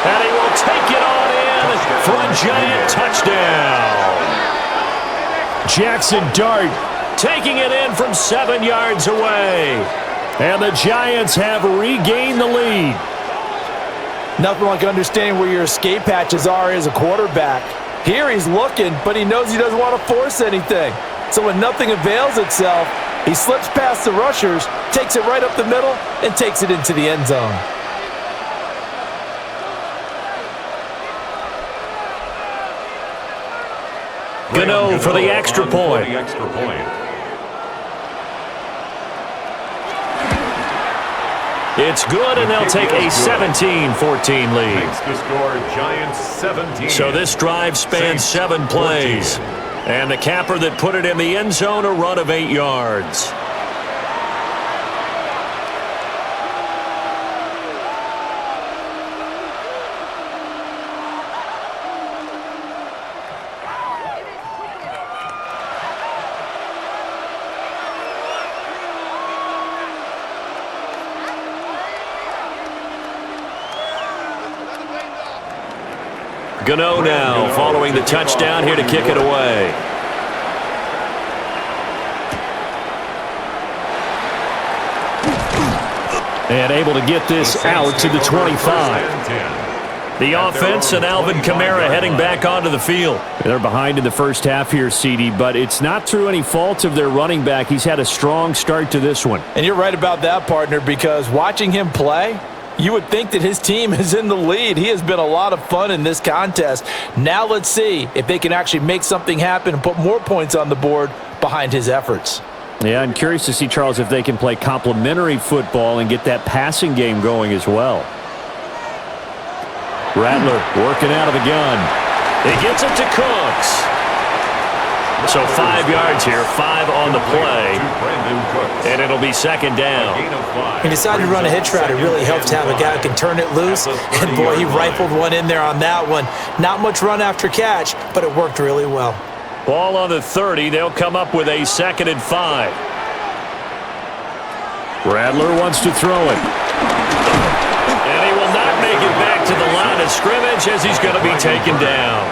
And he will take it on in for a giant touchdown. Jackson Dart taking it in from 7 yards away. And the Giants have regained the lead. Nothing like understanding where your escape hatches are as a quarterback. Here he's looking, but he knows he doesn't want to force anything. So when nothing avails itself, he slips past the rushers, takes it right up the middle, and takes it into the end zone. Gano for the extra point. It's good, and they'll take a 17-14 lead. So this drive spans 7 plays. And the capper that put it in the end zone, a run of 8 yards. Gano now following the touchdown here to kick it away. And able to get this out to the 25. The offense and Alvin Kamara heading back onto the field. They're behind in the first half here, CD, but it's not through any fault of their running back. He's had a strong start to this one. And you're right about that, partner, because watching him play, you would think that his team is in the lead. He has been a lot of fun in this contest. Now let's see if they can actually make something happen and put more points on the board behind his efforts. Yeah, I'm curious to see, Charles, if they can play complementary football and get that passing game going as well. Rattler working out of the gun. He gets it to Cooks. So 5 yards here, 5 on the play, and it'll be second down. He decided to run a hitch route. It really helps to have a guy who can turn it loose, and boy, he rifled one in there on that one. Not much run after catch, but it worked really well. Ball on the 30. They'll come up with a 2nd and 5. Rattler wants to throw it. And he will not make it back to the line of scrimmage as he's going to be taken down.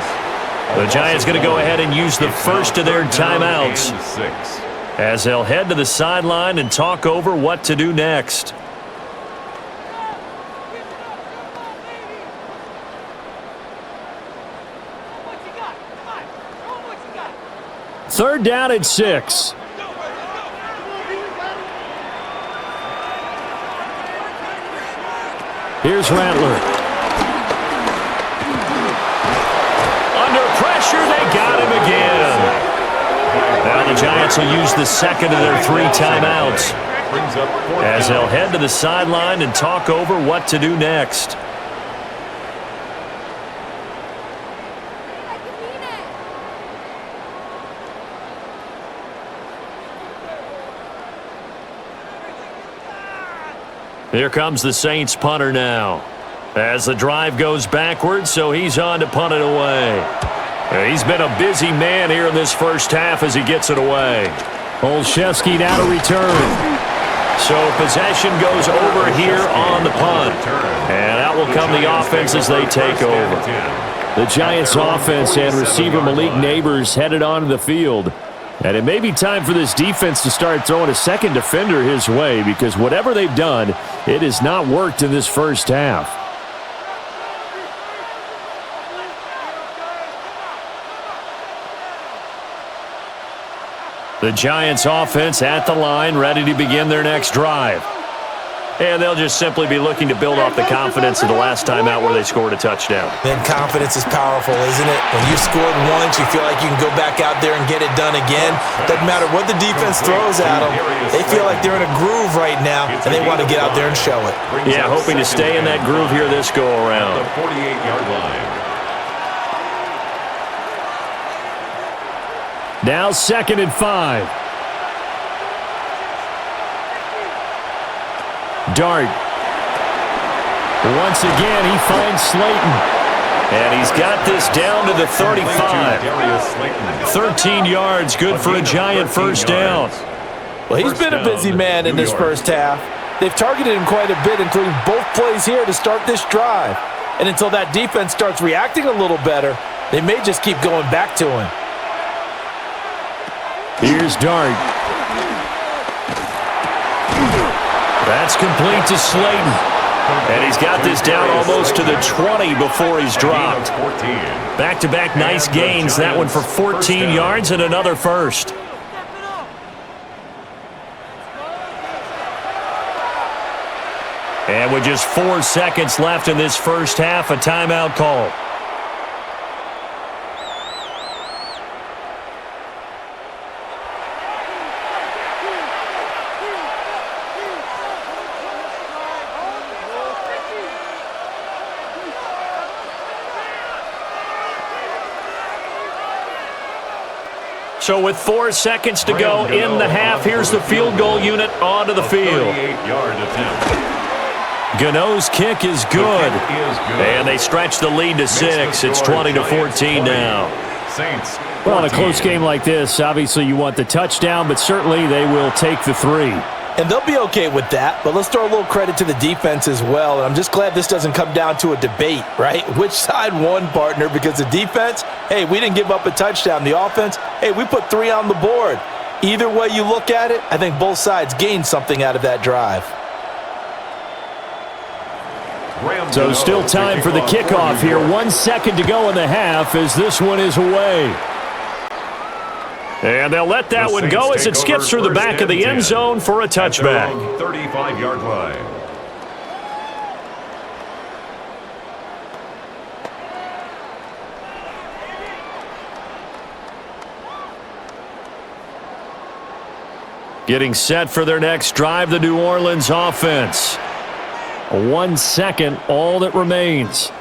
The Giants going to go ahead and use the first of their timeouts as they'll head to the sideline and talk over what to do next. Third down and 6. Here's Rattler. They got him again. Now the Giants will use the second of their 3 timeouts as they'll head to the sideline and talk over what to do next. Here comes the Saints punter now as the drive goes backwards, so he's on to punt it away. He's been a busy man here in this first half as he gets it away. Olszewski now to return. So possession goes over here on the punt. And out will come the offense as they take over. The Giants offense and receiver Malik Neighbors headed onto the field. And it may be time for this defense to start throwing a second defender his way, because whatever they've done, it has not worked in this first half. The Giants offense at the line, ready to begin their next drive. And they'll just simply be looking to build off the confidence of the last time out where they scored a touchdown. Man, confidence is powerful, isn't it? When you've scored once, you feel like you can go back out there and get it done again. Doesn't matter what the defense throws at them. They feel like they're in a groove right now, and they want to get out there and show it. Yeah, hoping to stay in that groove here this go-around. The 48-yard line. Now 2nd and 5. Dart. Once again, he finds Slayton. And he's got this down to the 35. 13 yards, good for a Giant first down. Well, he's been a busy man in this first half. They've targeted him quite a bit, including both plays here to start this drive. And until that defense starts reacting a little better, they may just keep going back to him. Here's Dart. That's complete to Slayton. And he's got this down almost to the 20 before he's dropped. Back-to-back nice gains. That one for 14 yards and another first. And with just 4 seconds left in this first half, a timeout call. So with 4 seconds to go in the half, here's the field goal unit onto the field. 38-yard attempt. Gano's kick is good. And they stretch the lead to 6. It's 20-14 now. Saints. Well, in a close game like this, obviously you want the touchdown, but certainly they will take the 3. And they'll be okay with that, but let's throw a little credit to the defense as well. And I'm just glad this doesn't come down to a debate, right? Which side won, partner? Because the defense, hey, we didn't give up a touchdown. The offense, hey, we put 3 on the board. Either way you look at it, I think both sides gained something out of that drive. So still time for the kickoff here. 1 second to go in the half as this one is away. And they'll let that one go as it skips through the back of the end zone for a touchback. 35-yard line. Getting set for their next drive, the New Orleans offense. 1 second, all that remains.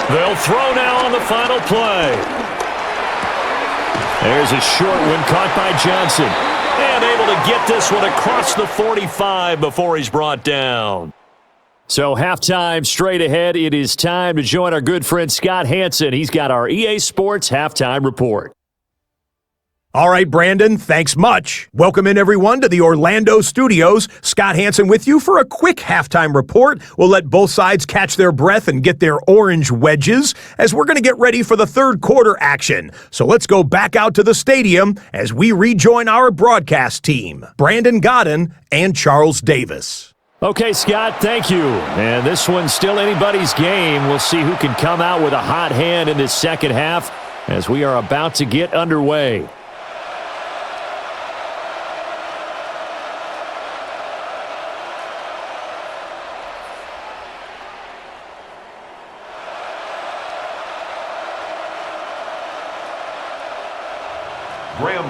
They'll throw now on the final play. There's a short one caught by Johnson. And able to get this one across the 45 before he's brought down. So halftime straight ahead. It is time to join our good friend Scott Hanson. He's got our EA Sports halftime report. All right, Brandon, thanks much. Welcome in, everyone, to the Orlando studios. Scott Hanson with you for a quick halftime report. We'll let both sides catch their breath and get their orange wedges as we're going to get ready for the third quarter action. So let's go back out to the stadium as we rejoin our broadcast team, Brandon Godden and Charles Davis. Okay, Scott, thank you. And this one's still anybody's game. We'll see who can come out with a hot hand in this second half as we are about to get underway.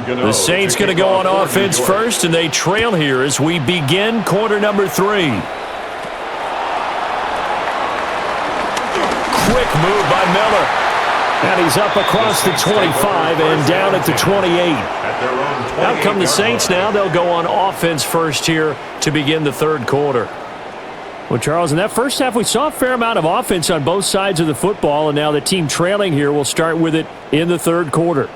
The Saints going to go on offense first, and they trail here as we begin quarter number 3. Quick move by Miller. And he's up across the 25 and down at the 28. Out come the Saints now. They'll go on offense first here to begin the third quarter. Well, Charles, in that first half, we saw a fair amount of offense on both sides of the football, and now the team trailing here will start with it in the third quarter.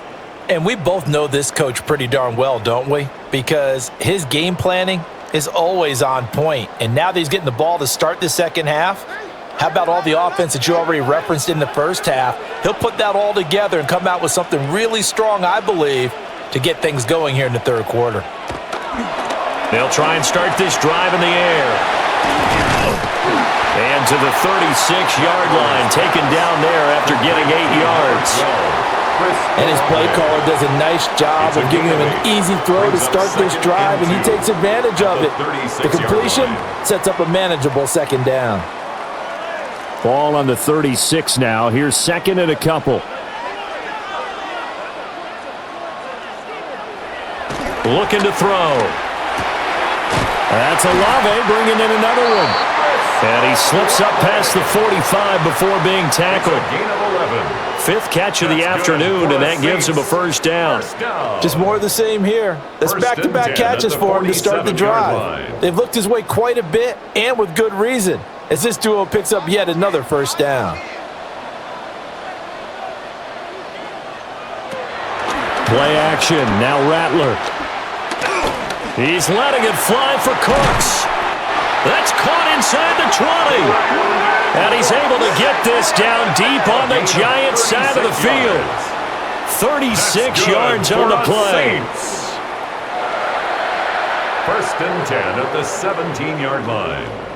And we both know this coach pretty darn well, don't we? Because his game planning is always on point. And now that he's getting the ball to start the second half, how about all the offense that you already referenced in the first half? He'll put that all together and come out with something really strong, I believe, to get things going here in the third quarter. They'll try and start this drive in the air. And to the 36-yard line, taken down there after getting 8 yards. And his play caller does a nice job of giving him an easy throw to start this drive, and he takes advantage of it. The completion sets up a manageable second down. Ball on the 36 now. Here's second and a couple. Looking to throw. That's Olave bringing in another one. And he slips up past the 45 before being tackled. Fifth catch of the afternoon, and that gives him a first down. Just more of the same here. That's back-to-back catches for him to start the drive. They've looked his way quite a bit, and with good reason, as this duo picks up yet another first down. Play action, now Rattler. He's letting it fly for Cooks. That's caught inside the 20. And he's able to get this down deep on the Giants side of the field. 36 yards on the play. First and 10 at the 17-yard line.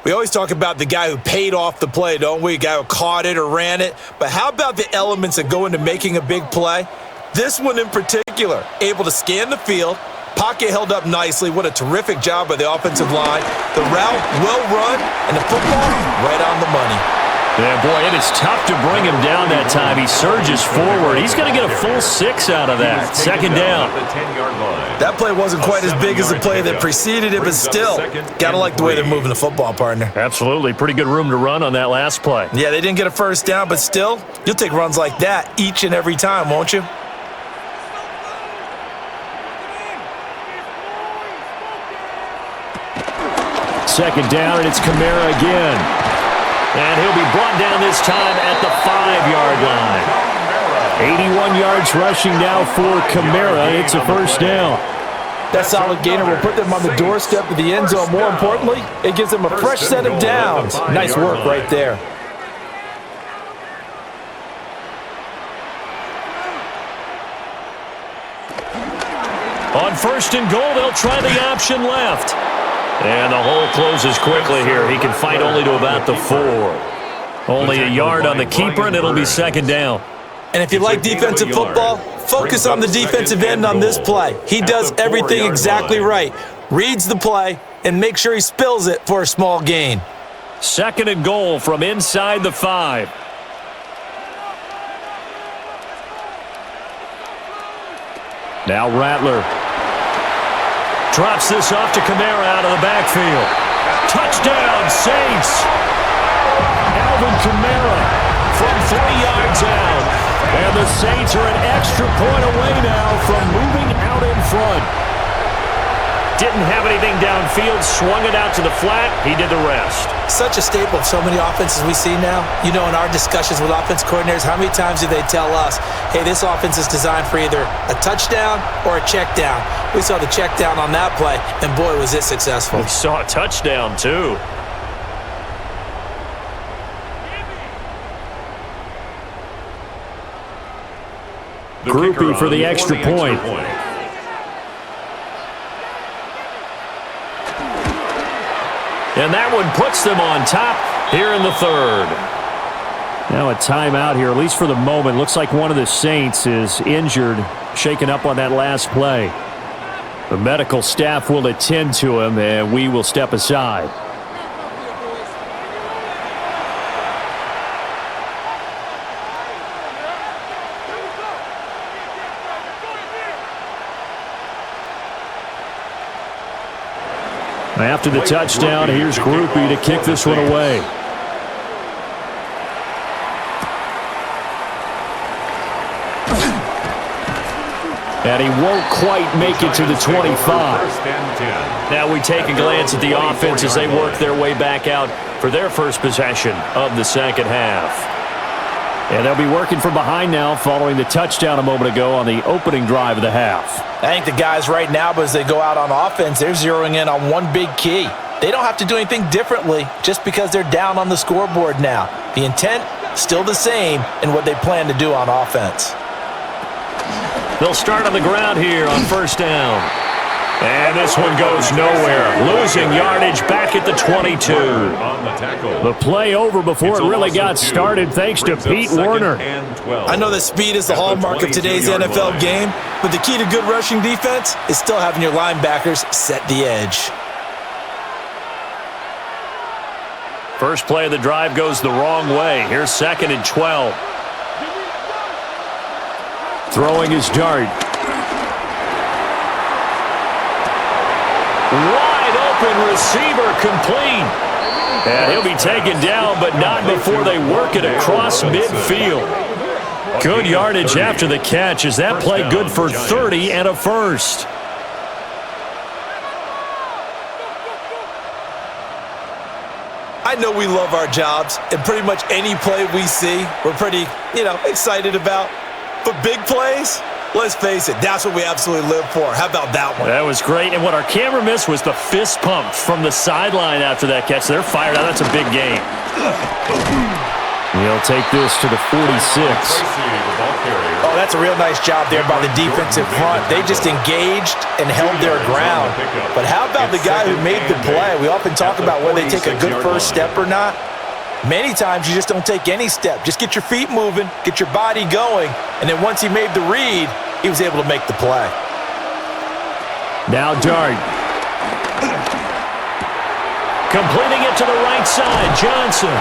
We always talk about the guy who paid off the play, don't we? The guy who caught it or ran it. But how about the elements that go into making a big play? This one in particular, able to scan the field, pocket held up nicely. What a terrific job by the offensive line. The route well run, and the football right on the money. Yeah, boy, it is tough to bring him down that time. He surges forward. He's going to get a full 6 out of that. Second down. That play wasn't quite as big as the play that preceded it, but still, got to like the way they're moving the football, partner. Absolutely. Pretty good room to run on that last play. Yeah, they didn't get a first down, but still, you'll take runs like that each and every time, won't you? Second down, and it's Kamara again. And he'll be brought down this time at the 5-yard line. 81 yards rushing now for Kamara. It's a first down. That solid gainer will put them on the doorstep of the end zone. More importantly, it gives them a fresh set of downs. Nice work right there. On first and goal, they'll try the option left. And the hole closes quickly here. He can fight only to about the 4. Only a yard on the keeper, and it'll be second down. And if you like defensive football, focus on the defensive end on this play. He does everything exactly right. Reads the play and makes sure he spills it for a small gain. Second and goal from inside the 5. Now Rattler. Drops this off to Kamara out of the backfield. Touchdown, Saints. Alvin Kamara from 3 yards out. And the Saints are an extra point away now from moving out in front. Didn't have anything downfield, swung it out to the flat. He did the rest. Such a staple of so many offenses we see now. You know, in our discussions with offense coordinators, how many times do they tell us, hey, this offense is designed for either a touchdown or a check down. We saw the check down on that play, and boy, was it successful. We saw a touchdown, too. Groupie for the extra point. And that one puts them on top here in the third. Now a timeout here, at least for the moment. Looks like one of the Saints is injured, shaken up on that last play. The medical staff will attend to him, and we will step aside. After the touchdown, here's Groupie to kick this one away. And he won't quite make it to the 25. Now we take a glance at the offense as they work their way back out for their first possession of the second half. And they'll be working from behind now following the touchdown a moment ago on the opening drive of the half. I think the guys right now, as they go out on offense, they're zeroing in on one big key. They don't have to do anything differently just because they're down on the scoreboard now. The intent, still the same in what they plan to do on offense. They'll start on the ground here on first down. And this one goes nowhere. Losing yardage back at the 22. The play over before it really got started thanks to Pete Werner. I know that speed is the hallmark of today's NFL game, but the key to good rushing defense is still having your linebackers set the edge. First play of the drive goes the wrong way. Here's 2nd and 12. Throwing his dart. Wide open receiver complete. And he'll be taken down, but not before they work it across midfield. Good yardage after the catch. Is that play good for 30 and a first? I know we love our jobs, and pretty much any play we see, we're pretty, excited about. But big plays, let's face it, that's what we absolutely live for. How about that one? That was great. And what our camera missed was the fist pump from the sideline after that catch. They're fired out. That's a big game. He'll take this to the 46. Oh, that's a real nice job there by the defensive front. They just engaged and held their ground. But how about the guy who made the play? We often talk about whether they take a good first step or not. Many times you just don't take any step. Just get your feet moving, get your body going, and then once he made the read, he was able to make the play. Now Dart. Completing it to the right side, Johnson.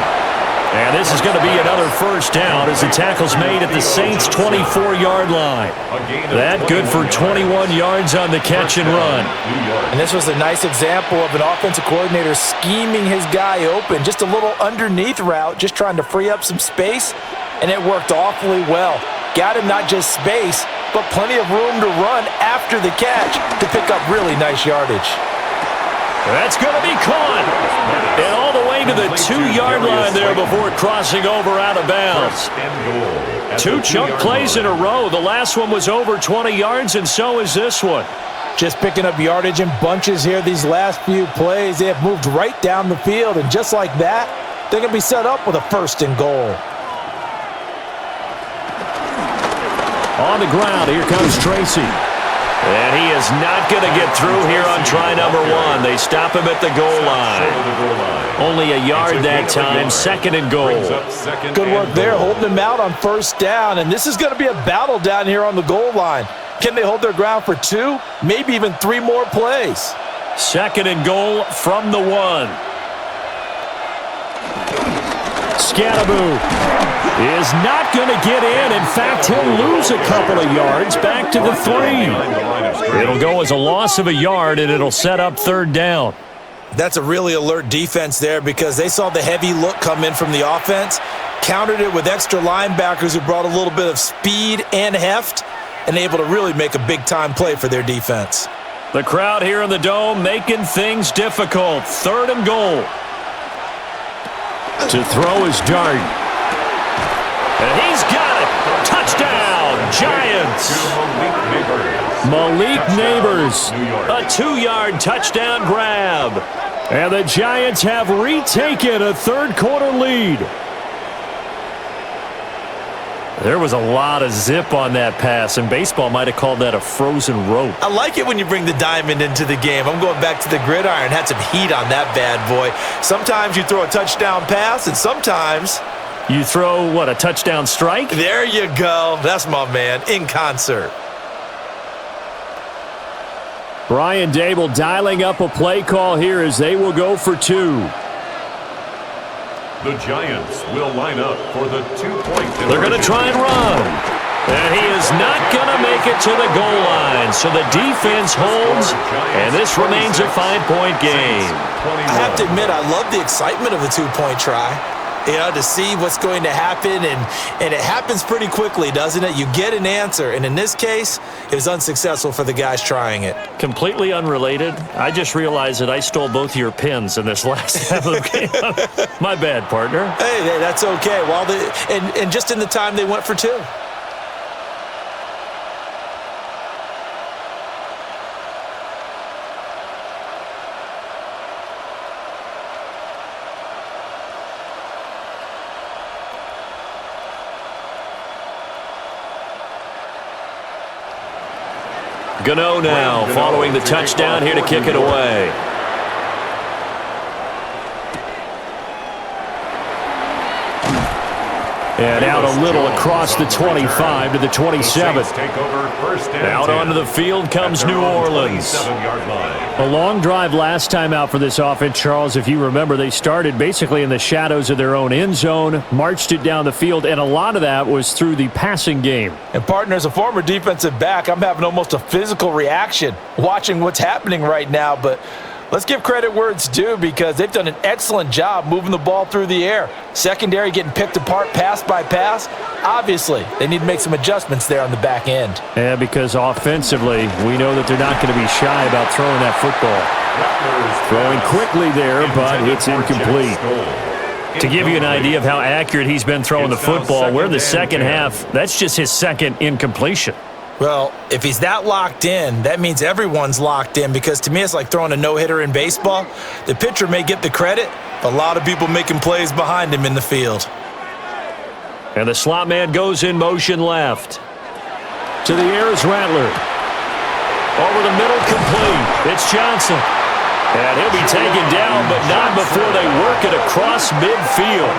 And this is going to be another first down as the tackle's made at the Saints' 24-yard line. That good for 21 yards on the catch and run. And this was a nice example of an offensive coordinator scheming his guy open. Just a little underneath route, just trying to free up some space, and it worked awfully well. Got him not just space, but plenty of room to run after the catch to pick up really nice yardage. That's going to be caught. And all the way to the 2-yard line there before crossing over out of bounds. 2 chunk plays in a row. The last one was over 20 yards, and so is this one. Just picking up yardage in bunches here these last few plays. They have moved right down the field, and just like that, they're going to be set up with a 1st and goal. On the ground, here comes Tracy. And he is not going to get through here on try number 1. They stop him at the goal line. Only a yard that time, 2nd and goal. Good work there, holding him out on first down. And this is going to be a battle down here on the goal line. Can they hold their ground for 2, maybe even 3 more plays? 2nd and goal from the 1. Scattaboo is not going to get in. In fact, he'll lose a couple of yards back to the 3. It'll go as a loss of a yard, and it'll set up 3rd down. That's a really alert defense there because they saw the heavy look come in from the offense, countered it with extra linebackers who brought a little bit of speed and heft, and able to really make a big-time play for their defense. The crowd here in the Dome making things difficult. 3rd and goal. To throw is Dart. And he's got it. Touchdown, Giants. Malik Neighbors. A 2-yard touchdown grab. And the Giants have retaken a 3rd quarter lead. There was a lot of zip on that pass, and baseball might have called that a frozen rope. I like it when you bring the diamond into the game. I'm going back to the gridiron. Had some heat on that bad boy. Sometimes you throw a touchdown pass, and sometimes you throw, what, a touchdown strike? There you go. That's my man, in concert. Brian Dable dialing up a play call here as they will go for 2. The Giants will line up for the 2-point. They're going to try and run. And he is not going to make it to the goal line. So the defense holds, and this remains a 5-point game. I have to admit, I love the excitement of the 2-point try. You know, to see what's going to happen, and it happens pretty quickly, doesn't it? You get an answer, and in this case, it was unsuccessful for the guys trying it. Completely unrelated. I just realized that I stole both of your pins in this last half of the game. My bad, partner. Hey, that's okay. Well, and just in the time they went for 2. Gano now, following the touchdown here to kick it away. And out a little across the 25 to the 27. Out onto the field comes New Orleans. A long drive last time out for this offense, Charles. If you remember, they started basically in the shadows of their own end zone, marched it down the field, and a lot of that was through the passing game. And partner, as a former defensive back, I'm having almost a physical reaction watching what's happening right now, but let's give credit where it's due because they've done an excellent job moving the ball through the air. Secondary getting picked apart pass by pass. Obviously, they need to make some adjustments there on the back end. Yeah, because offensively, we know that they're not going to be shy about throwing that football. Throwing quickly there, but it's incomplete. To give you an idea of how accurate he's been throwing the football, we're in the second half. That's just his 2nd incompletion. Well, if he's that locked in, that means everyone's locked in because to me it's like throwing a no-hitter in baseball. The pitcher may get the credit, but a lot of people making plays behind him in the field. And the slot man goes in motion left. To the air is Rattler. Over the middle, complete. It's Johnson. And he'll be taken down, but not before they work it across midfield.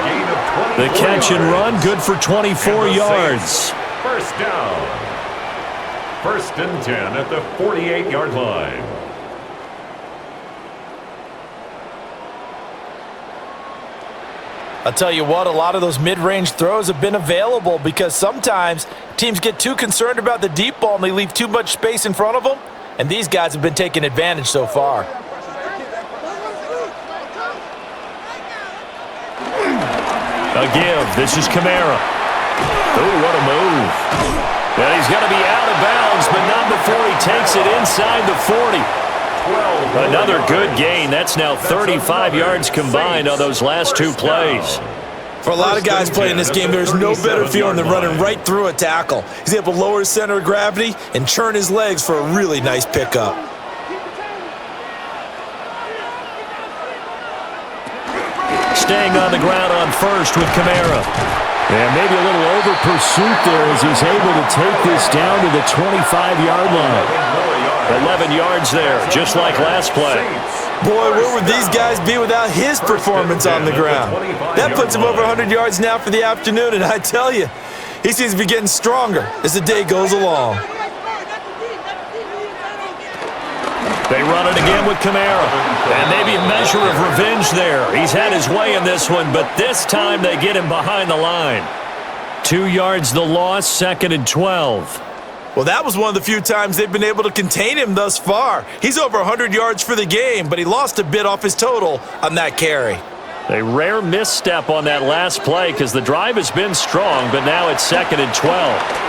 The catch and run, good for 24 yards. First down. 1st and 10 at the 48-yard line. I'll tell you what, a lot of those mid-range throws have been available because sometimes teams get too concerned about the deep ball and they leave too much space in front of them, and these guys have been taking advantage so far. A give. This is Kamara. Oh, what a move. And he's going to be out of bounds, but not before he takes it inside the 40. Another good gain. That's now 35 yards combined on those last 2 plays. For a lot of guys playing this game, there's no better feeling than running right through a tackle. He's able to lower his center of gravity and churn his legs for a really nice pickup. Staying on the ground on first with Kamara. And maybe a little over pursuit there as he's able to take this down to the 25-yard line. 11 yards there, just like last play. Boy, where would these guys be without his performance on the ground? That puts him over 100 yards now for the afternoon, and I tell you, he seems to be getting stronger as the day goes along. They run it again with Kamara. And maybe a measure of revenge there. He's had his way in this one, but this time they get him behind the line. 2 yards the loss, 2nd and 12. Well, that was one of the few times they've been able to contain him thus far. He's over 100 yards for the game, but he lost a bit off his total on that carry. A rare misstep on that last play because the drive has been strong, but now it's 2nd and 12.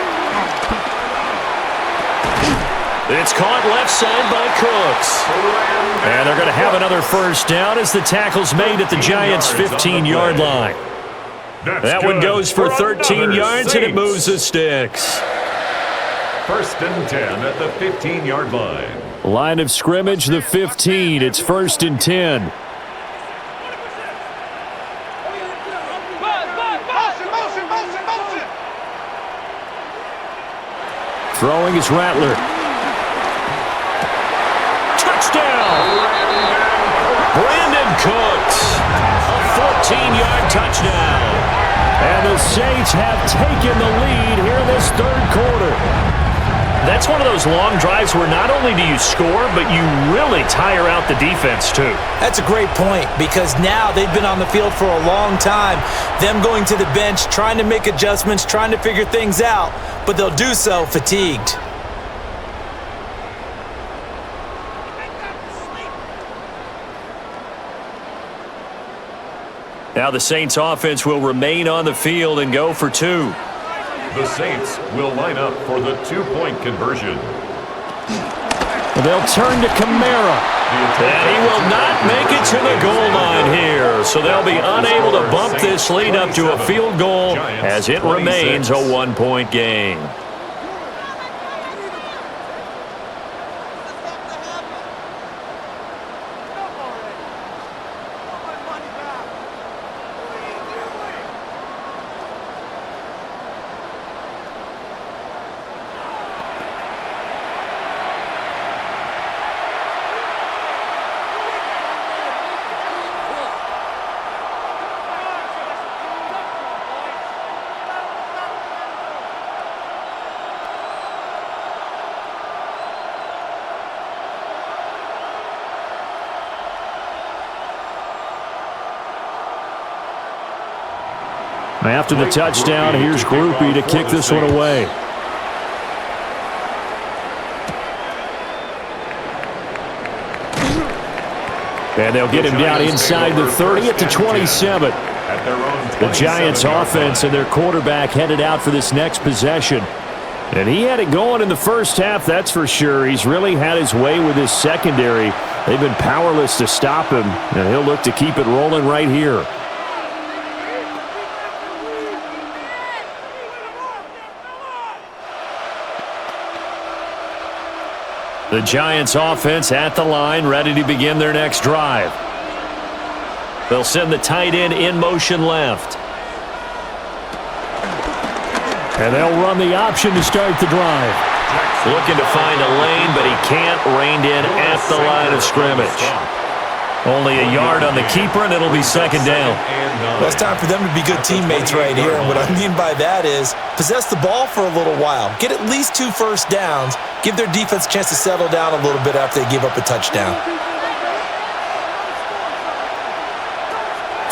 It's caught left side by Cooks. And they're going to have another first down as the tackle's made at the Giants' 15-yard line. That one goes for 13 yards, and it moves the sticks. 1st and 10 at the 15-yard line. Line of scrimmage, the 15. It's 1st and 10. Throwing is Rattler. Brandon Cooks, a 14-yard touchdown. And the Saints have taken the lead here in this 3rd quarter. That's one of those long drives where not only do you score, but you really tire out the defense too. That's a great point because now they've been on the field for a long time. Them going to the bench, trying to make adjustments, trying to figure things out, but they'll do so fatigued. Now the Saints offense will remain on the field and go for 2. The Saints will line up for the 2-point conversion. They'll turn to Kamara. And he will not make it to the goal line here. So they'll be unable to bump this lead up to a field goal as it remains a 1-point game. After the touchdown, here's Groupie to kick this one away. And they'll get him down inside the 30 at the 27. The Giants offense and their quarterback headed out for this next possession. And he had it going in the first half, that's for sure. He's really had his way with his secondary. They've been powerless to stop him, and he'll look to keep it rolling right here. The Giants offense at the line, ready to begin their next drive. They'll send the tight end in motion left. And they'll run the option to start the drive. Looking to find a lane, but he can't. Reined in at the line of scrimmage. Only a yard on the keeper, and it'll be 2nd down. Well, it's time for them to be good teammates right here. And what I mean by that is possess the ball for a little while. Get at least 2 first downs. Give their defense a chance to settle down a little bit after they give up a touchdown.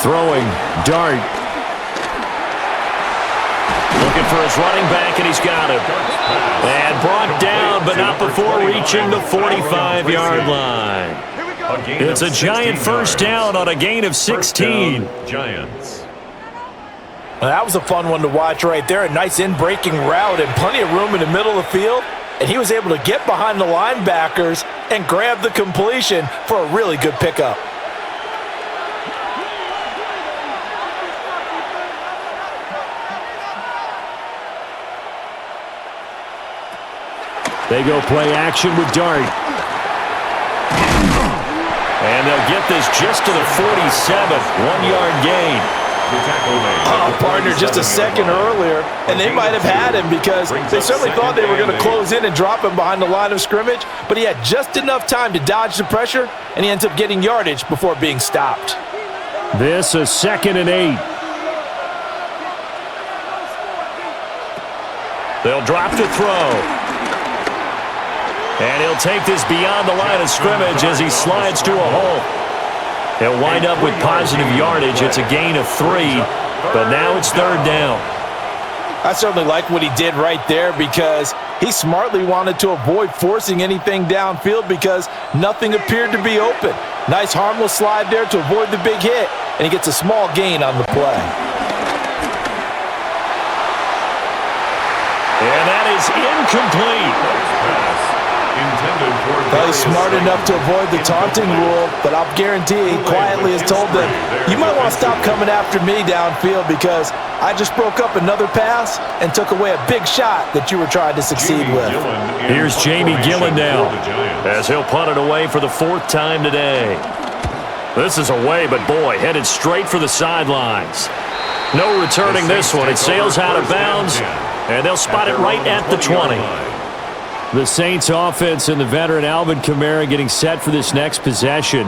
Throwing, Dart. Looking for his running back, and he's got him. And brought down, but not before reaching the 45-yard line. It's a Giant first down on a gain of 16. Giants. Well, that was a fun one to watch right there. A nice in-breaking route and plenty of room in the middle of the field. And he was able to get behind the linebackers and grab the completion for a really good pickup. They go play action with Dart. And they'll get this just to the 47, 1-yard gain. Oh, partner, just a second earlier, and they might have had him because they certainly thought they were going to close in and drop him behind the line of scrimmage, but he had just enough time to dodge the pressure, and he ends up getting yardage before being stopped. This is 2nd and 8. They'll drop to throw. And he'll take this beyond the line of scrimmage as he slides to a hole. He'll wind up with positive yardage. It's a gain of 3, but now it's third down. I certainly like what he did right there because he smartly wanted to avoid forcing anything downfield because nothing appeared to be open. Nice harmless slide there to avoid the big hit, and he gets a small gain on the play. And that is incomplete. Well, he's smart enough to avoid the taunting rule, but I'll guarantee he quietly has told them, you might want to stop coming after me downfield because I just broke up another pass and took away a big shot that you were trying to succeed with. Here's Jamie Gillen now as he'll punt it away for the 4th time today. This is away, but boy, headed straight for the sidelines. No returning this one. It sails out of bounds, and they'll spot it right at the 20. The Saints offense and the veteran Alvin Kamara getting set for this next possession.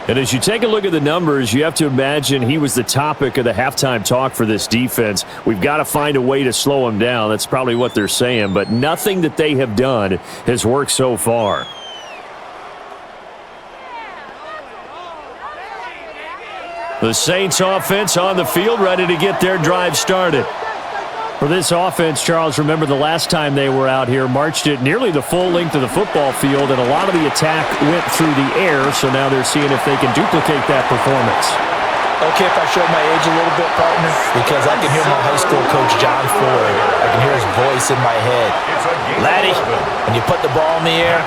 And as you take a look at the numbers, you have to imagine he was the topic of the halftime talk for this defense. We've got to find a way to slow him down. That's probably what they're saying. But nothing that they have done has worked so far. The Saints offense on the field, ready to get their drive started. For this offense, Charles, remember the last time they were out here, marched it nearly the full length of the football field, and a lot of the attack went through the air, so now they're seeing if they can duplicate that performance. Okay, if I show my age a little bit, partner, because I can hear my high school coach, John Ford. I can hear his voice in my head. Laddie, when you put the ball in the air,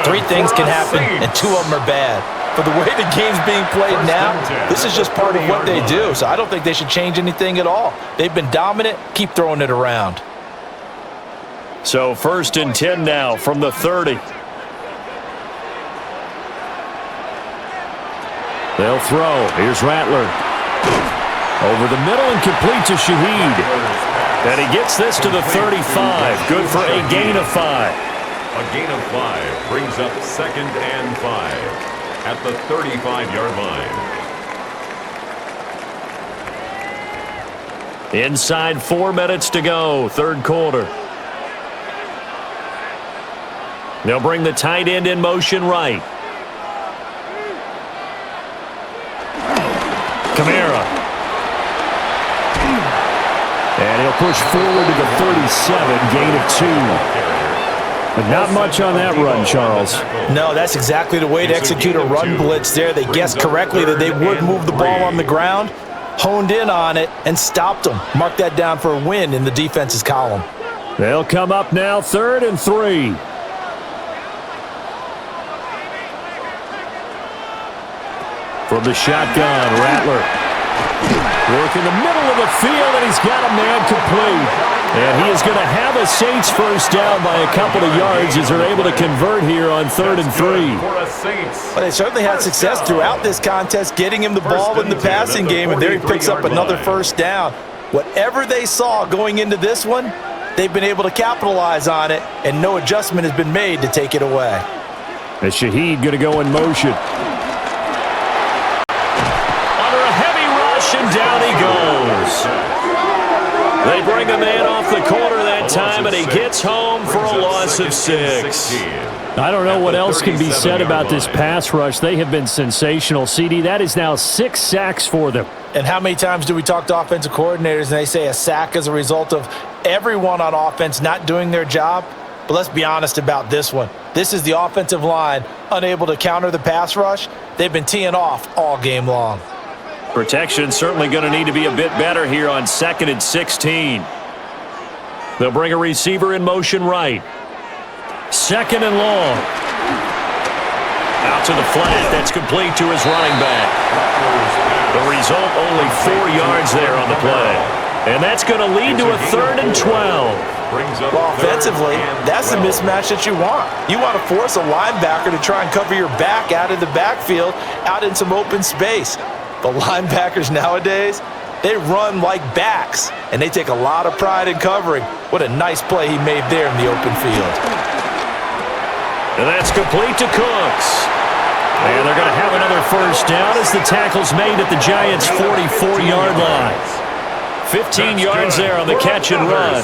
3 things can happen, and 2 of them are bad. For the way the game's being played now, this is just part of what they do, so I don't think they should change anything at all. They've been dominant. Keep throwing it around. So 1st and 10 now from the 30. They'll throw. Here's Rattler. Over the middle and complete to Shaheed. And he gets this to the 35. Good for a gain of 5. A gain of 5 brings up 2nd and 5 at the 35-yard line. Inside 4 minutes to go, 3rd quarter. They'll bring the tight end in motion right. Kamara. And he'll push forward to the 37, gain of 2. But not much on that run, Charles. No, that's exactly the way to execute a run blitz there. They guessed correctly that they would move the ball on the ground, honed in on it, and stopped them. Mark that down for a win in the defense's column. They'll come up now, 3rd and 3. From the shotgun, Rattler. Work in the middle of the field, and he's got a man complete. And he is going to have a Saints first down by a couple of yards as they're able to convert here on 3rd and 3. Well, they certainly had success throughout this contest, getting him the ball in the passing game, and there he picks up another first down. Whatever they saw going into this one, they've been able to capitalize on it, and no adjustment has been made to take it away. As Shaheed going to go in motion. Under a heavy rush, and down he goes. They bring a man off the corner that time, and he gets home for a loss of 6. I don't know what else can be said about this pass rush. They have been sensational, CD. That is now 6 sacks for them. And how many times do we talk to offensive coordinators and they say a sack is a result of everyone on offense not doing their job? But let's be honest about this one. This is the offensive line unable to counter the pass rush. They've been teeing off all game long. Protection certainly going to need to be a bit better here on 2nd and 16. They'll bring a receiver in motion right. 2nd and long. Out to the flat. That's complete to his running back. The result, only 4 yards there on the play. And that's going to lead to a 3rd and 12. Well, offensively, that's the mismatch that you want. You want to force a linebacker to try and cover your back out of the backfield, out in some open space. The linebackers nowadays, they run like backs, and they take a lot of pride in covering. What a nice play he made there in the open field. And that's complete to Cooks. And they're going to have another first down as the tackle's made at the Giants' 44-yard line. 15 yards there on the catch and run.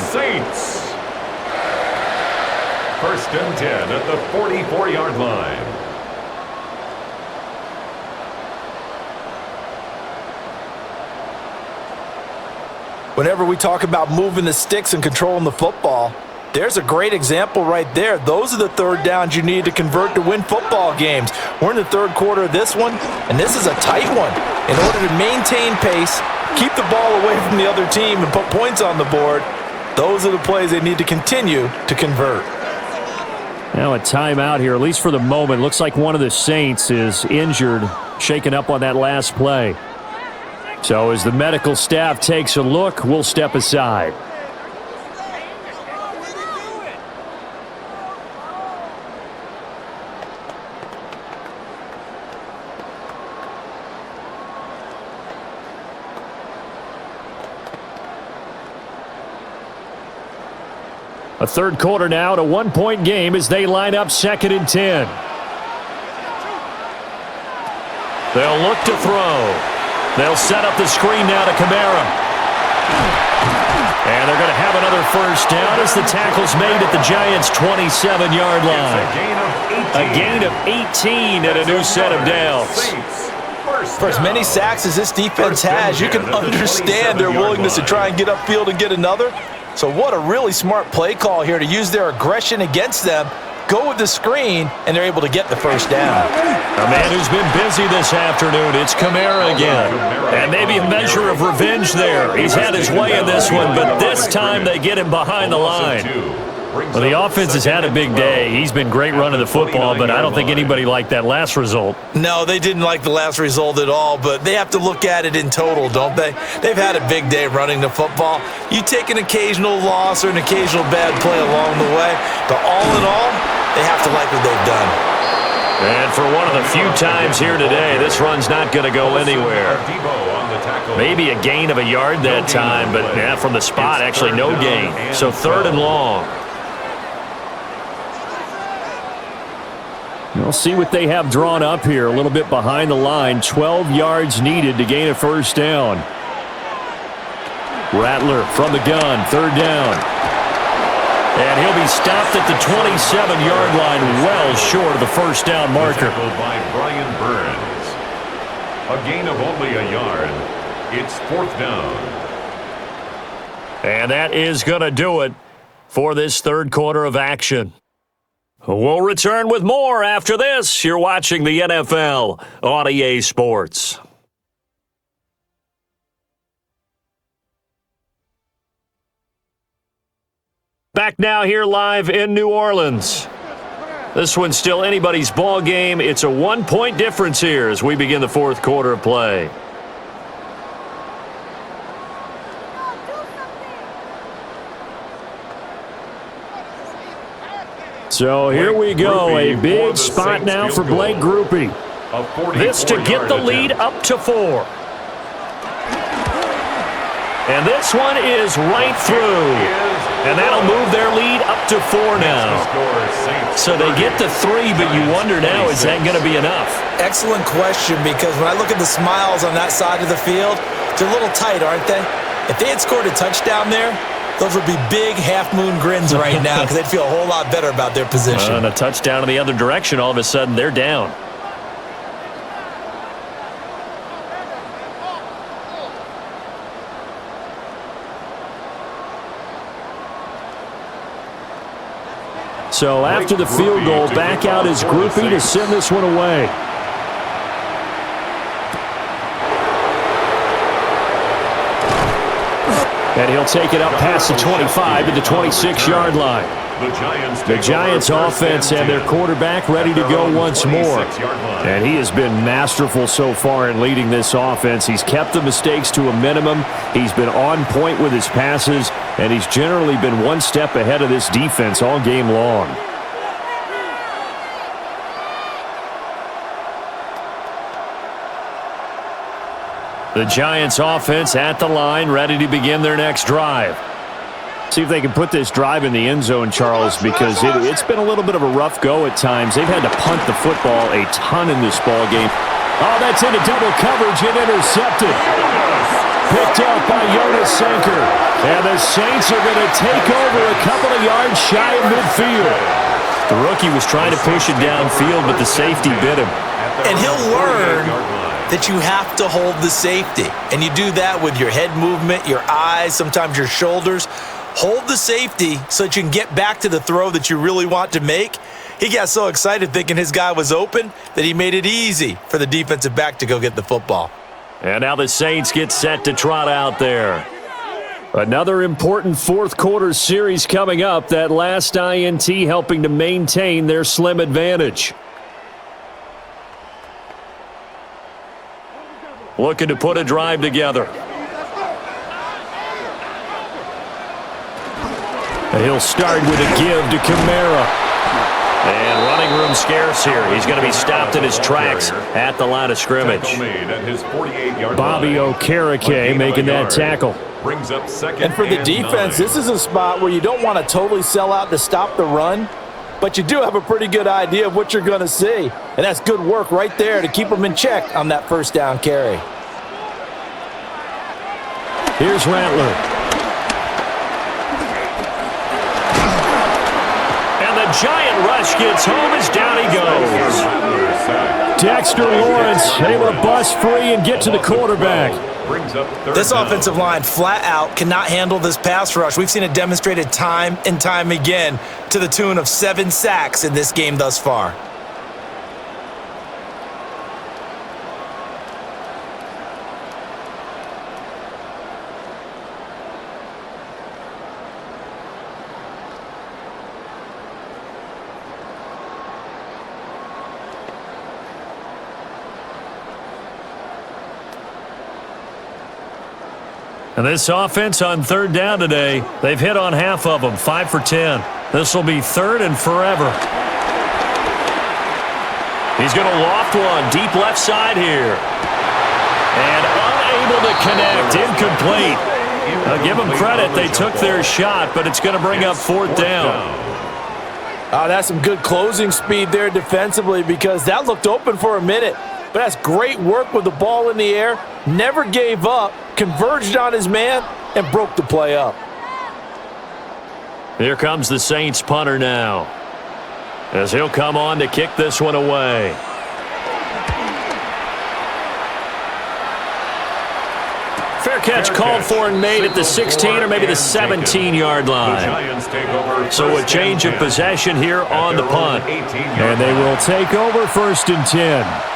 First and 10 at the 44-yard line. Whenever we talk about moving the sticks and controlling the football, there's a great example right there. Those are the third downs you need to convert to win football games. We're in the third quarter of this one, and this is a tight one. In order to maintain pace, keep the ball away from the other team, and put points on the board, those are the plays they need to continue to convert. Now a timeout here, at least for the moment. Looks like one of the Saints is injured, shaken up on that last play. So as the medical staff takes a look, we'll step aside. A third quarter now, a one-point game as they line up 2nd and 10. They'll look to throw. They'll set up the screen now to Kamara. And they're going to have another first down as the tackle's made at the Giants' 27-yard line. A gain of 18 and a new set of downs. For as many sacks as this defense has, you can understand their willingness to try and get upfield and get another. So what a really smart play call here to use their aggression against them, go with the screen, and they're able to get the first down. A man who's been busy this afternoon, it's Kamara again. And maybe a measure of revenge there. He's had his way in this one, but this time they get him behind the line. Well, the offense has had a big day. He's been great running the football, but I don't think anybody liked that last result. No, they didn't like the last result at all, but they have to look at it in total, don't they? They've had a big day running the football. You take an occasional loss or an occasional bad play along the way, but all in all, they have to like what they've done. And for one of the few times here today, this run's not going to go anywhere. Maybe a gain of a yard that time, but from the spot, actually no gain. So 3rd and long. We'll see what they have drawn up here. A little bit behind the line. 12 yards needed to gain a first down. Rattler from the gun. 3rd down. And he'll be stopped at the 27-yard line, well short of the first down marker. By Brian Burns. A gain of only a yard. It's 4th down. And that is going to do it for this third quarter of action. We'll return with more after this. You're watching the NFL on EA Sports. Back now here live in New Orleans. This one's still anybody's ball game. It's a 1-point difference here as we begin the fourth quarter of play. So here we go, a big spot now for Blake Grupe. This to get the lead up to 4. And this one is right through. And that'll move their lead up to 4 now. So they get to 3, but you wonder now, is that going to be enough? Excellent question, because when I look at the smiles on that side of the field, they're a little tight, aren't they? If they had scored a touchdown there, those would be big half-moon grins right now because they'd feel a whole lot better about their position. And a touchdown in the other direction, all of a sudden they're down. So after the field goal, back out is Grupe to send this one away. And he'll take it up past the 25 to the 26-yard line. The Giants offense and their quarterback ready to go once more. And he has been masterful so far in leading this offense. He's kept the mistakes to a minimum. He's been on point with his passes. And he's generally been one step ahead of this defense all game long. The Giants offense at the line, ready to begin their next drive. See if they can put this drive in the end zone, Charles, because it's been a little bit of a rough go at times. They've had to punt the football a ton in this ball game. Oh, that's into double coverage and intercepted. picked up by Jonas Sanker. And the Saints are going to take over a couple of yards shy of midfield. The rookie was trying to push it downfield, but the safety bit him. And he'll learn that you have to hold the safety. And you do that with your head movement, your eyes, sometimes your shoulders. Hold the safety so that you can get back to the throw that you really want to make. He got so excited thinking his guy was open that he made it easy for the defensive back to go get the football. And now the Saints get set to trot out there. Another important fourth quarter series coming up. That last INT helping to maintain their slim advantage. Looking to put a drive together. He'll start with a give to Kamara. And running room scarce here. He's going to be stopped in his tracks at the line of scrimmage. Bobby Okereke making that tackle. Brings up second and for the defense, 9. this is a spot where you don't want to totally sell out to stop the run, but you do have a pretty good idea of what you're going to see. And that's good work right there to keep them in check on that first down carry. Here's Rattler. And the giant rush gets home as down he goes. Dexter Lawrence able to bust free and get to the quarterback. This offensive line flat out cannot handle this pass rush. We've seen it demonstrated time and time again to the tune of 7 sacks in this game thus far. And this offense on third down today, they've hit on half of them, 5 for 10. This will be third and forever. He's going to loft one, deep left side here. And unable to connect, incomplete. I'll give them credit, they took their shot, but it's going to bring up fourth down. Oh, that's some good closing speed there defensively because that looked open for a minute. But that's great work with the ball in the air. Never gave up, converged on his man, and broke the play up. Here comes the Saints punter now, as he'll come on to kick this one away. Fair catch called for and made at the 16 or maybe the 17-yard line. So a change of possession here on the punt. And they will take over first and 10.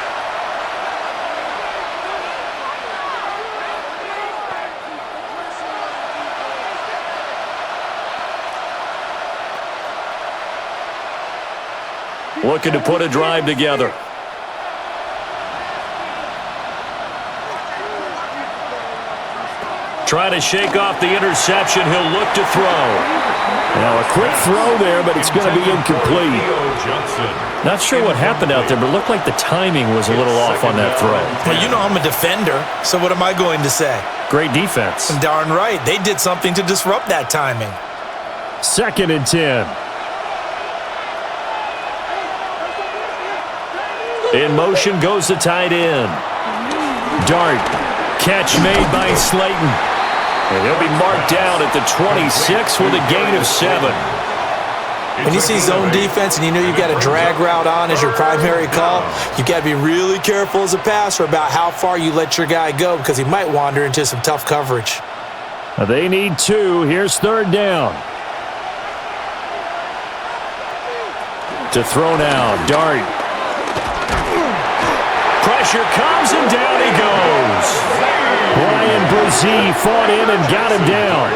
Looking to put a drive together. Trying to shake off the interception. He'll look to throw. Now a quick throw there, but it's going to be incomplete. Not sure what happened out there, but it looked like the timing was a little off on that throw. Well, you know I'm a defender, so what am I going to say? Great defense. Darn right. They did something to disrupt that timing. Second and 10. In motion goes the tight end. Dart. Catch made by Slayton. And he'll be marked down at the 26 with a gain of 7. When you see zone defense and you know you've got a drag route on as your primary call, you've got to be really careful as a passer about how far you let your guy go because he might wander into some tough coverage. They need 2. Here's third down. To throw now. Dart. Pressure comes and down he goes. Brian Brzee fought in and got him down.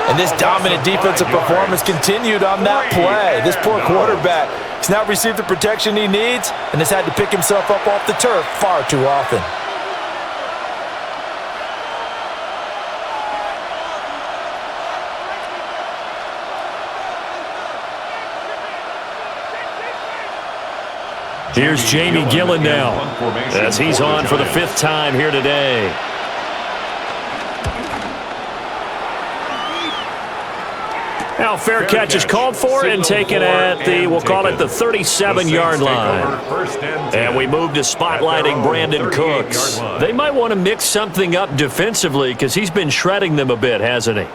And this dominant defensive performance continued on that play. This poor quarterback has not received the protection he needs and has had to pick himself up off the turf far too often. Here's Jamie Gillen now, as he's on for the 5th time here today. Now, fair catch is called for and taken at the, we'll call it the 37-yard line. And we move to spotlighting Brandon Cooks. They might want to mix something up defensively because he's been shredding them a bit, hasn't he?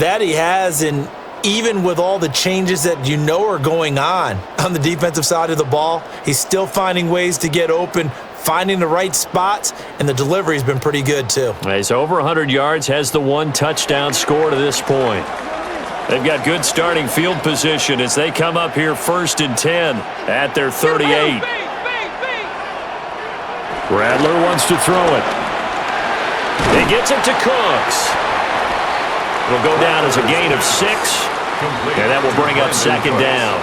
That he has, and even with all the changes that you know are going on the defensive side of the ball, he's still finding ways to get open, finding the right spots, and the delivery's been pretty good too. He's over 100 yards, has the 1 touchdown score to this point. They've got good starting field position as they come up here 1st and 10 at their 38. Rattler wants to throw it. He gets it to Cooks. It'll go down as a gain of 6, and that will bring up 2nd down.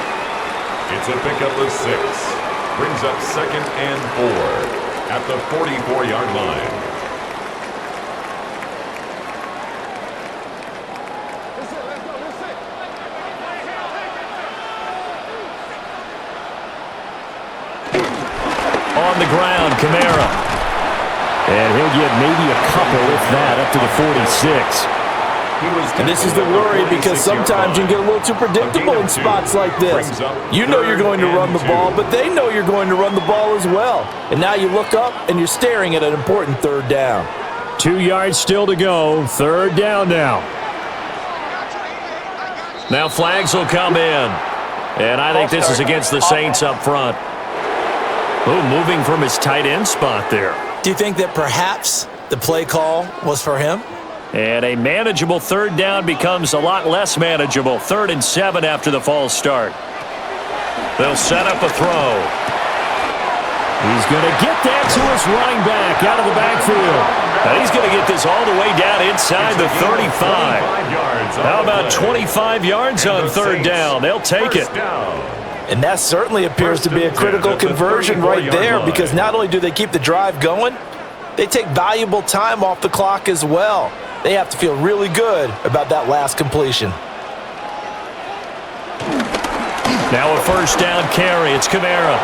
It's a pickup of 6. Brings up 2nd and 4 at the 44-yard line. On the ground, Kamara. And he'll get maybe a couple, if that, up to the 46. And this is the worry because sometimes you can get a little too predictable in spots like this. You know you're going to run the ball, but they know you're going to run the ball as well. And now you look up and you're staring at an important 3rd down. 2 yards still to go. 3rd down now. Now flags will come in. And I think this is against the Saints up front. Oh, moving from his tight end spot there. Do you think that perhaps the play call was for him? And a manageable 3rd down becomes a lot less manageable. 3rd and 7 after the false start. They'll set up a throw. He's going to get that to his running back out of the backfield. And he's going to get this all the way down inside the 35. How about 25 yards on 3rd down? They'll take it. And that certainly appears to be a critical conversion right there because not only do they keep the drive going, they take valuable time off the clock as well. They have to feel really good about that last completion. Now a 1st down carry. It's Kamara.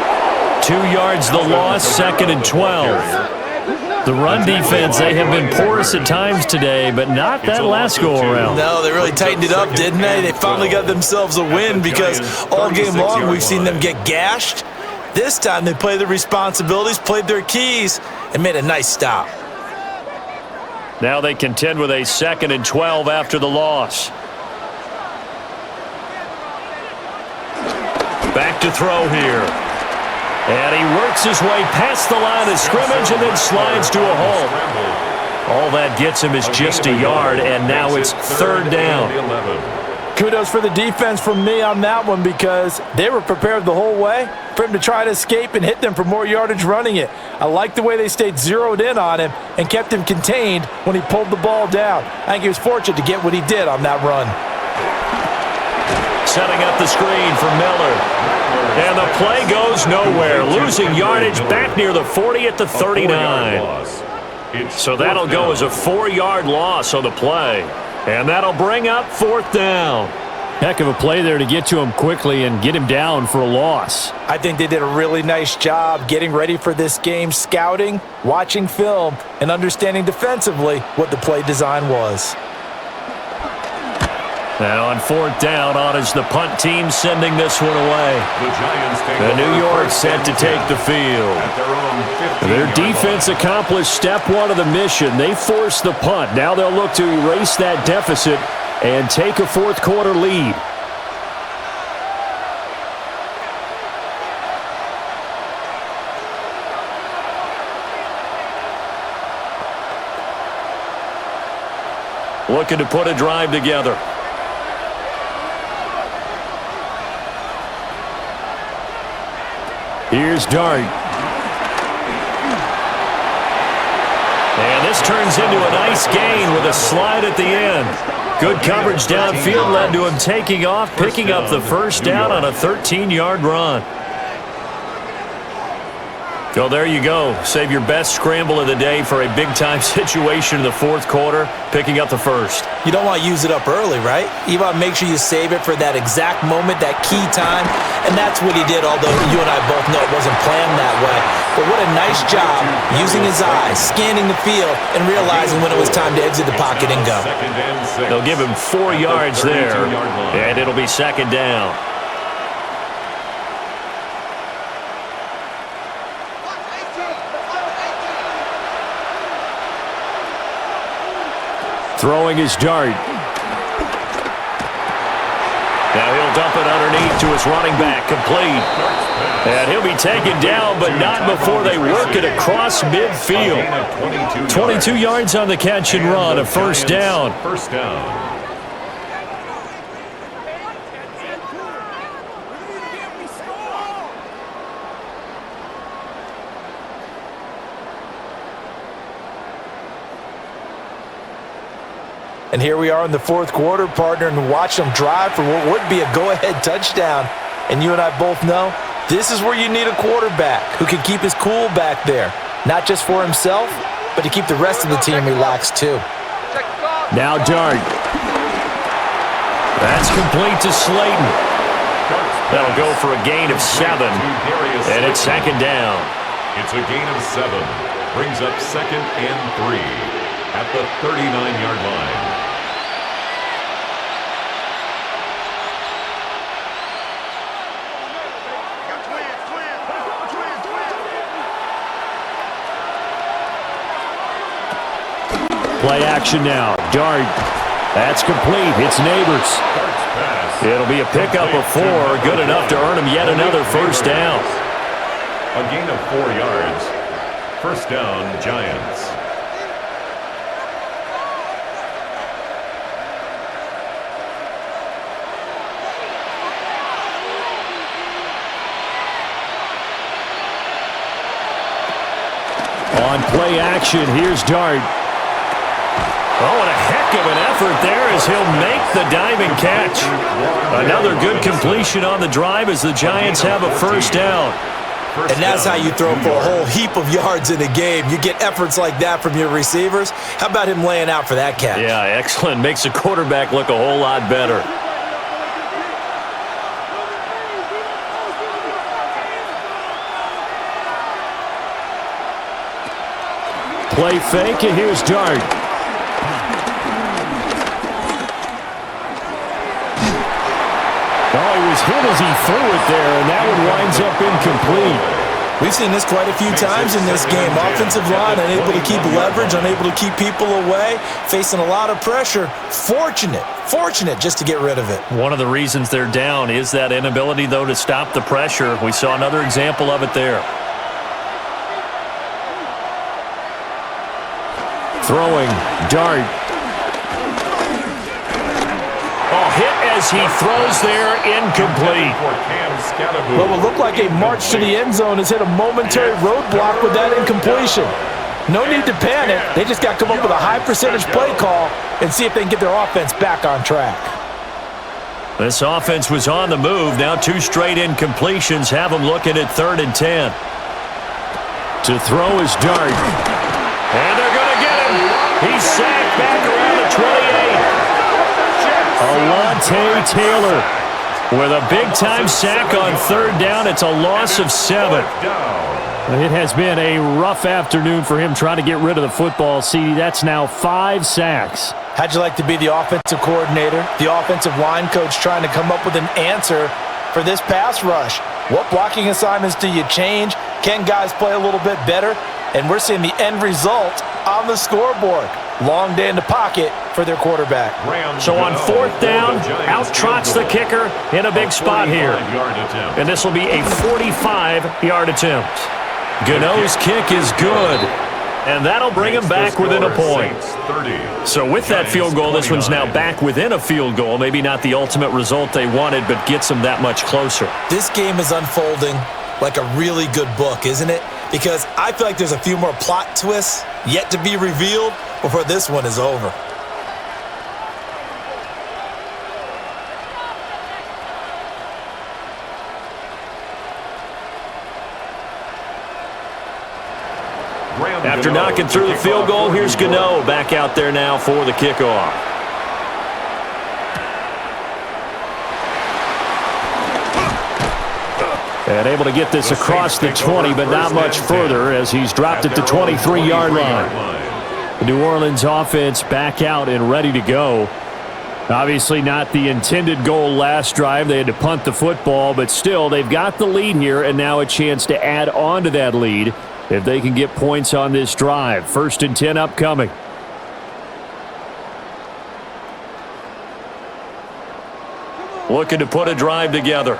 2 yards the loss, 2nd and 12. The run defense, they have been porous at times today, but not that last go-around. No, they really tightened it up, didn't they? They finally got themselves a win because all game long we've seen them get gashed. This time they played their responsibilities, played their keys, and made a nice stop. Now they contend with a 2nd and 12 after the loss. Back to throw here. And he works his way past the line of scrimmage and then slides to a hole. All that gets him is just a yard, and now it's 3rd down. Kudos for the defense from me on that one because they were prepared the whole way for him to try to escape and hit them for more yardage running it. I like the way they stayed zeroed in on him and kept him contained when he pulled the ball down. I think he was fortunate to get what he did on that run. Setting up the screen for Miller. And the play goes nowhere. Losing yardage back near the 40 at the 39. So that'll go as a 4-yard loss on the play. And that'll bring up 4th down. Heck of a play there to get to him quickly and get him down for a loss. I think they did a really nice job getting ready for this game, scouting, watching film, and understanding defensively what the play design was. Now on 4th down, on is the punt team sending this one away. The New York set to take the field. Their defense accomplished step 1 of the mission. They forced the punt. Now they'll look to erase that deficit and take a 4th quarter lead. Looking to put a drive together. Here's Dart. And this turns into a nice gain with a slide at the end. Good coverage downfield led to him taking off, picking up the 1st down on a 13-yard run. Well, there you go. Save your best scramble of the day for a big-time situation in the fourth quarter, picking up the first. You don't want to use it up early, right? You want to make sure you save it for that exact moment, that key time, and that's what he did, although you and I both know it wasn't planned that way. But what a nice job using his eyes, scanning the field, and realizing when it was time to exit the pocket and go. They'll give him 4 yards there, and it'll be second down. Throwing his dart. Now he'll dump it underneath to his running back, complete. And he'll be taken down, but not before they work it across midfield. 22 yards on the catch and run, a first down. First down. And here we are in the fourth quarter, partner, and watch them drive for what would be a go-ahead touchdown. And you and I both know this is where you need a quarterback who can keep his cool back there, not just for himself, but to keep the rest of the team relaxed too. Now Dart. That's complete to Slayton. That'll go for a gain of 7, and it's second down. It's a gain of 7. Brings up 2nd and 3 at the 39-yard line. Play action now. Dart. That's complete. It's Neighbors. It'll be a pickup of 4, good enough to earn him yet another first down. A gain of 4 yards. First down, Giants. On play action, here's Dart. Oh, and a heck of an effort there as he'll make the diving catch. Another good completion on the drive as the Giants have a first down. And that's how you throw for a whole heap of yards in a game. You get efforts like that from your receivers. How about him laying out for that catch? Yeah, excellent. Makes the quarterback look a whole lot better. Play fake, and here's Dart. Oh, he was hit as he threw it there, and that one winds up incomplete. We've seen this quite a few times in this game. Offensive line unable to keep leverage, unable to keep people away, facing a lot of pressure. Fortunate just to get rid of it. One of the reasons they're down is that inability, though, to stop the pressure. We saw another example of it there. Throwing, Dart. Oh, hit as he throws there, incomplete. What will look like a march to the end zone has hit a momentary roadblock with that incompletion. No need to panic. They just got to come up with a high percentage play call and see if they can get their offense back on track. This offense was on the move. Now 2 straight incompletions have them looking at 3rd and 10. To throw is Dart. And they're going to get him. He's sacked back around the 28. Alontae Taylor with a big-time sack on 3rd down. It's a loss of 7. It has been a rough afternoon for him trying to get rid of the football. See, that's now 5 sacks. How'd you like to be the offensive coordinator, the offensive line coach trying to come up with an answer for this pass rush? What blocking assignments do you change? Can guys play a little bit better? And we're seeing the end result on the scoreboard. Long day in the pocket for their quarterback. So on 4th down, out trots the kicker in a big spot here. And this will be a 45-yard attempt. Gano's kick is good. And that'll bring him back within a point. So with that field goal, this one's now back within a field goal. Maybe not the ultimate result they wanted, but gets them that much closer. This game is unfolding like a really good book, isn't it? Because I feel like there's a few more plot twists yet to be revealed before this one is over. After knocking through the field goal, here's Gano back out there now for the kickoff. And able to get this across the 20, but not much further as he's dropped it to 23-yard line. The New Orleans offense back out and ready to go. Obviously not the intended goal last drive. They had to punt the football, but still they've got the lead here and now a chance to add on to that lead if they can get points on this drive. 1st and 10 upcoming. Looking to put a drive together.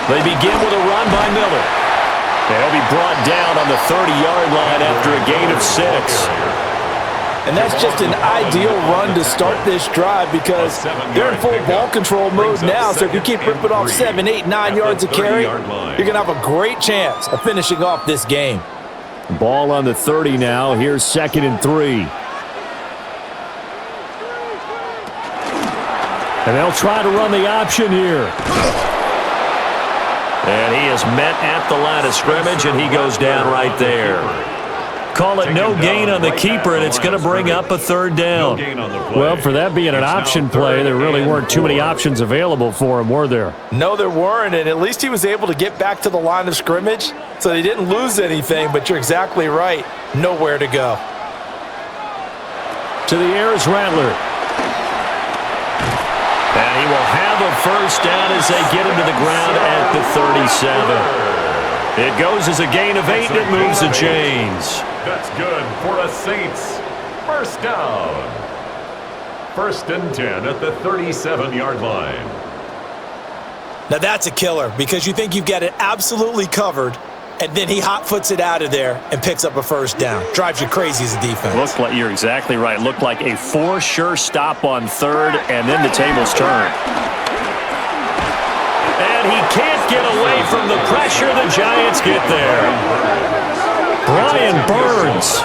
They begin with a run by Miller. They'll be brought down on the 30-yard line after a gain of 6. And that's just an ideal run to start this drive because they're in full ball control mode now. So if you keep ripping off 7, 8, 9 yards of carry, you're going to have a great chance of finishing off this game. Ball on the 30 now. Here's 2nd and 3. And they'll try to run the option here. And he is met at the line of scrimmage, and he goes down right there. Call it no gain on the keeper, and it's going to bring up a 3rd down. Well, for that being an option play, there really weren't too many options available for him, were there? No, there weren't, and at least he was able to get back to the line of scrimmage, so they didn't lose anything, but you're exactly right. Nowhere to go. To the air is Rattler. And he will have a 1st down as they get him to the ground at the 37. It goes as a gain of 8, and it moves the chains. That's good for the Saints. 1st down. 1st and 10 at the 37-yard line. Now that's a killer because you think you've got it absolutely covered, and then he hot-foots it out of there and picks up a 1st down. Drives you crazy as a defense. Looked like, you're exactly right. Looked like a for-sure stop on 3rd, and then the tables turned. And he can't get away from the pressure. The Giants get there. Brian Burns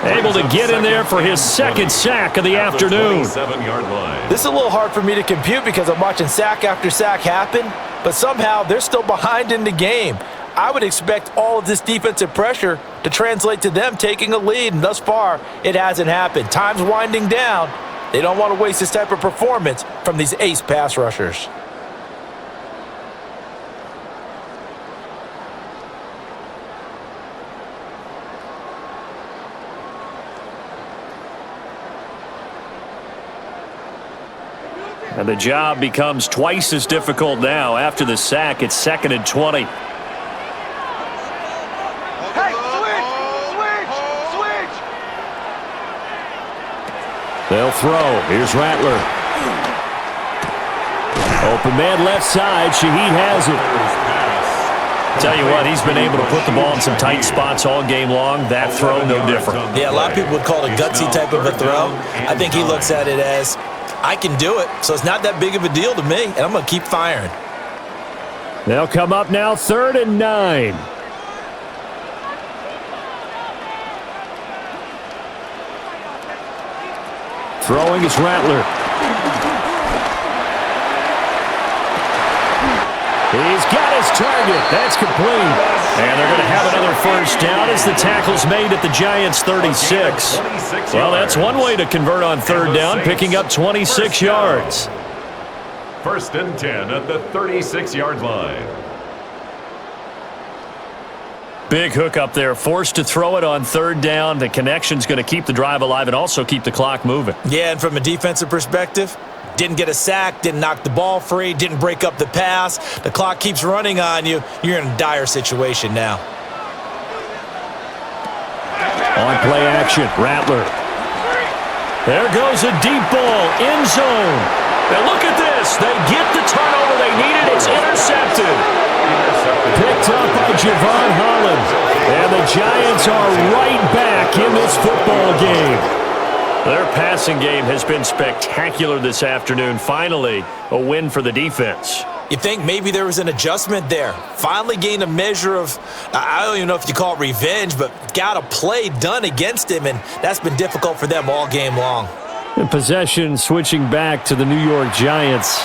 able to get in there for his 2nd sack of the afternoon. This is a little hard for me to compute because I'm watching sack after sack happen, but somehow they're still behind in the game. I would expect all of this defensive pressure to translate to them taking a lead, and thus far, it hasn't happened. Time's winding down. They don't want to waste this type of performance from these ace pass rushers. And the job becomes twice as difficult now. After the sack, it's 2nd and 20. They'll throw. Here's Rattler. Open man left side. Shaheed has it. Tell you what, he's been able to put the ball in some tight spots all game long. That throw, no different. Yeah, a lot of people would call it a gutsy type of a throw. I think he looks at it as, I can do it, so it's not that big of a deal to me, and I'm going to keep firing. They'll come up now 3rd and 9. Throwing is Rattler. He's got his target. That's complete. And they're going to have another 1st down as the tackle's made at the Giants' 36. Well, that's one way to convert on 3rd down, picking up 26 yards. 1st and 10 at the 36-yard line. Big hook up there, forced to throw it on 3rd down. The connection's going to keep the drive alive and also keep the clock moving. Yeah, and from a defensive perspective, didn't get a sack, didn't knock the ball free, didn't break up the pass. The clock keeps running on you. You're in a dire situation now. On play action, Rattler. There goes a deep ball, end zone. And look at this. They get the turnover they needed. It's intercepted. Picked up by Javon Holland. And the Giants are right back in this football game. Their passing game has been spectacular this afternoon. Finally, a win for the defense. You think maybe there was an adjustment there. Finally gained a measure of, I don't even know if you call it revenge, but got a play done against him, and that's been difficult for them all game long. And possession switching back to the New York Giants.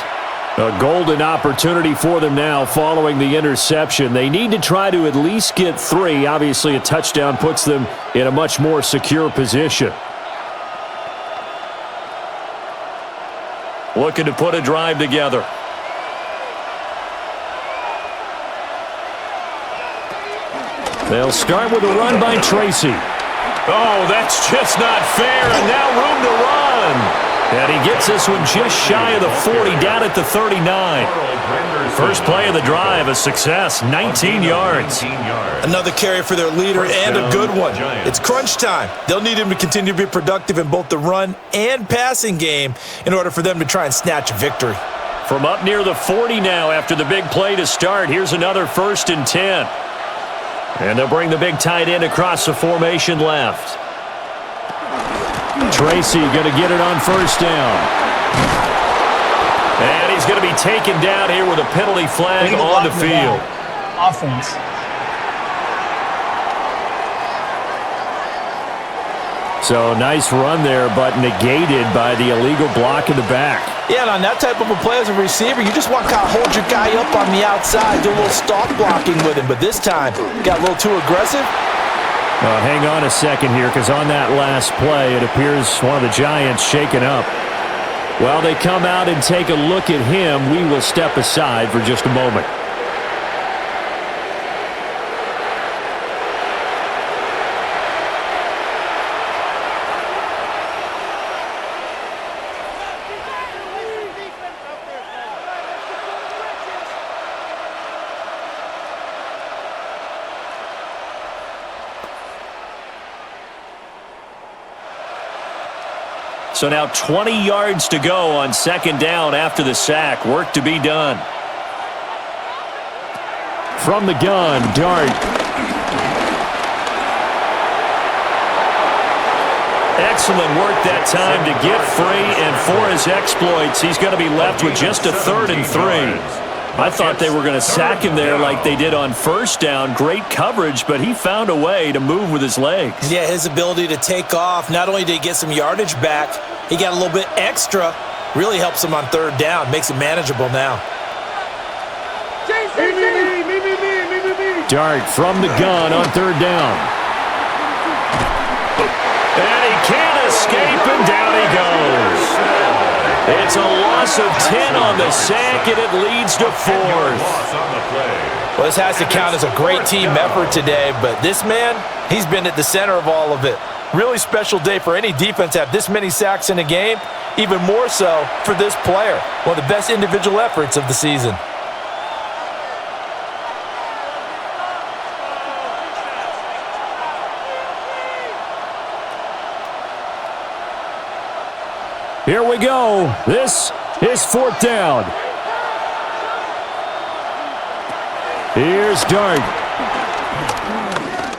A golden opportunity for them now following the interception. They need to try to at least get 3. Obviously, a touchdown puts them in a much more secure position. Looking to put a drive together. They'll start with a run by Tracy. Oh, that's just not fair, and now room to run. And he gets this one just shy of the 40, down at the 39. First play of the drive, a success, 19 yards. Another carry for their leader and a good one. It's crunch time. They'll need him to continue to be productive in both the run and passing game in order for them to try and snatch a victory. From up near the 40 now after the big play to start, here's another 1st and 10. And they'll bring the big tight end across the formation left. Tracy going to get it on 1st down. And he's going to be taken down here with a penalty flag on the field. Offense. So nice run there, but negated by the illegal block in the back. Yeah, and on that type of a play as a receiver, you just want to kind of hold your guy up on the outside, do a little stalk blocking with him. But this time, got a little too aggressive. Hang on a second here, because on that last play, it appears one of the Giants shaken up. While they come out and take a look at him, we will step aside for just a moment. So now 20 yards to go on 2nd down after the sack. Work to be done. From the gun, Dart. Excellent work that time to get free, and for his exploits, he's going to be left with just a 3rd and 3. I thought they were going to sack him there like they did on 1st down. Great coverage, but he found a way to move with his legs. Yeah, his ability to take off, not only did he get some yardage back, he got a little bit extra. Really helps him on 3rd down, makes it manageable now. Dart from the gun on 3rd down. And he can't escape, and down he goes. It's a loss of 10 on the sack, and it leads to 4th. Well, this has to count as a great team effort today, but this man, he's been at the center of all of it. Really special day for any defense to have this many sacks in a game, even more so for this player. One of the best individual efforts of the season. Here we go. This is 4th down. Here's Dart.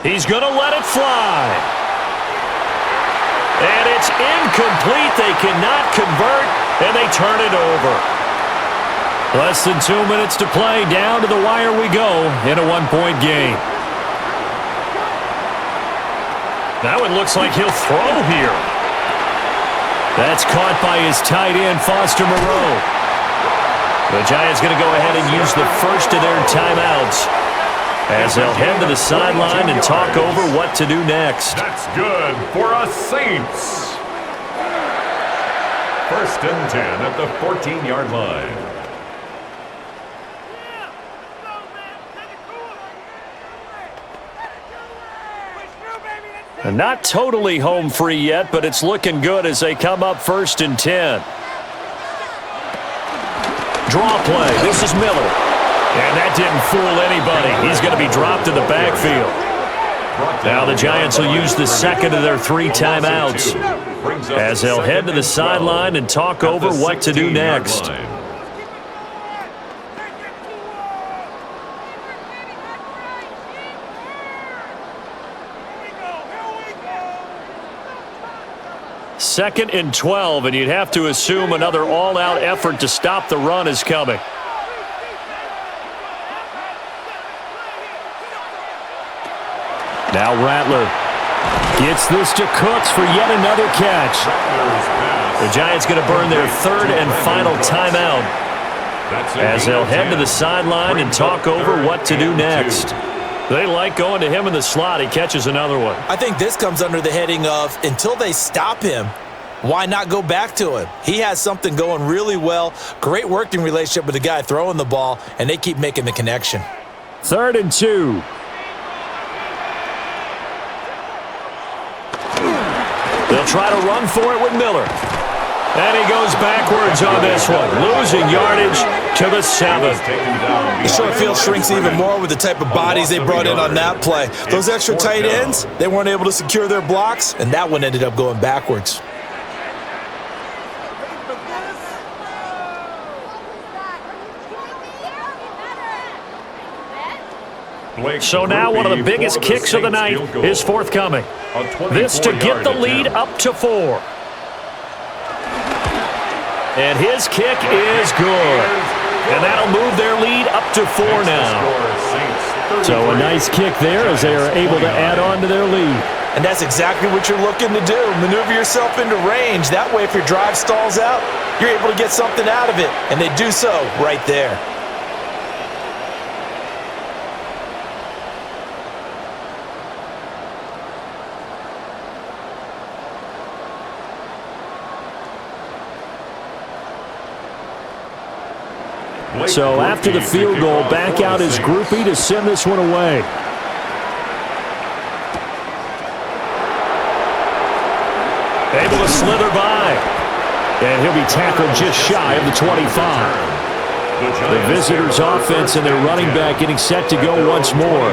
He's going to let it fly. And it's incomplete. They cannot convert, and they turn it over. Less than 2 minutes to play. Down to the wire we go in a 1-point game. Now it looks like he'll throw here. That's caught by his tight end, Foster Moreau. The Giants going to go ahead and use the first of their timeouts as they'll head to the sideline and talk over what to do next. That's good for us Saints. 1st and 10 at the 14-yard line. And not totally home free yet, but it's looking good as they come up 1st and 10. Draw play. This is Miller. And that didn't fool anybody. He's going to be dropped in the backfield. Now the Giants will use the 2nd of their 3 timeouts as they'll head to the sideline and talk over what to do next. Second and 12, and you'd have to assume another all-out effort to stop the run is coming. Now Rattler gets this to Cooks for yet another catch. The Giants going to burn their 3rd and final timeout as they'll head to the sideline and talk over what to do next. They like going to him in the slot. He catches another one. I think this comes under the heading of until they stop him, why not go back to him? He has something going really well. Great working relationship with the guy throwing the ball, and they keep making the connection. 3rd and 2. They'll try to run for it with Miller. And he goes backwards on this one, losing yardage to the 7. The short field shrinks even more with the type of bodies they brought in on that play. Those extra tight ends, they weren't able to secure their blocks, and that one ended up going backwards. So now one of the biggest kicks of the night is forthcoming. This to get the lead up to 4. And his kick is good. And that'll move their lead up to 4 now. So a nice kick there as they are able to add on to their lead. And that's exactly what you're looking to do. Maneuver yourself into range. That way, if your drive stalls out, you're able to get something out of it. And they do so right there. So after the field goal, back out is Groupie to send this one away. Able to slither by. And he'll be tackled just shy of the 25. The visitors' offense and their running back getting set to go once more.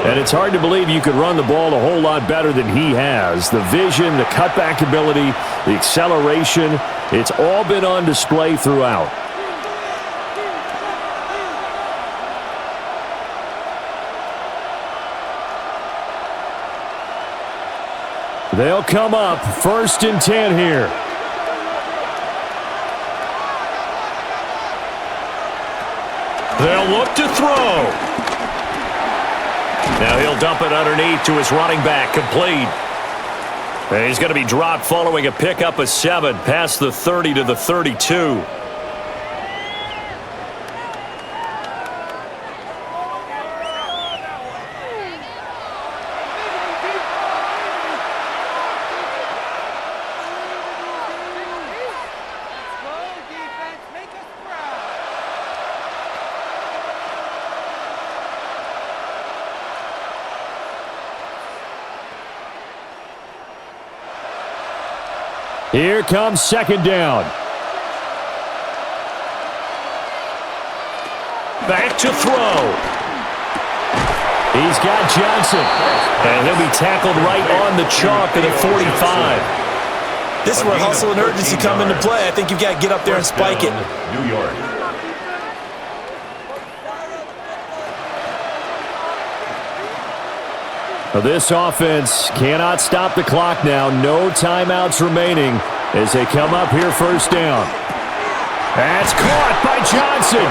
And it's hard to believe you could run the ball a whole lot better than he has. The vision, the cutback ability, the acceleration, it's all been on display throughout. They'll come up 1st and 10 here. They'll look to throw. Now he'll dump it underneath to his running back, complete. And he's going to be dropped following a pickup of 7 past the 30 to the 32. Here comes 2nd down. Back to throw. He's got Johnson. And he'll be tackled right on the chalk of the 45. This is where hustle and urgency come into play. I think you've got to get up there and spike it. New York. This offense cannot stop the clock now. No timeouts remaining as they come up here 1st down. That's caught by Johnson.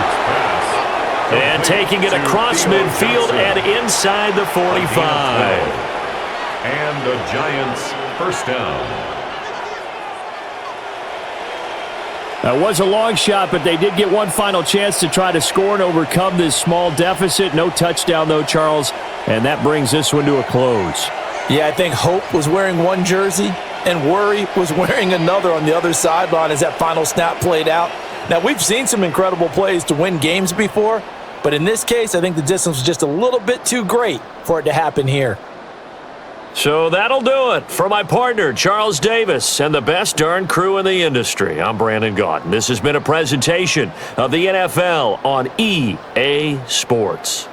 And taking it across midfield and inside the 45. And the Giants 1st down. That was a long shot, but they did get one final chance to try to score and overcome this small deficit. No touchdown, though, Charles, and that brings this one to a close. Yeah, I think hope was wearing one jersey and worry was wearing another on the other sideline as that final snap played out. Now, we've seen some incredible plays to win games before, but in this case, I think the distance was just a little bit too great for it to happen here. So that'll do it for my partner, Charles Davis, and the best darn crew in the industry. I'm Brandon Gaudin. This has been a presentation of the NFL on EA Sports.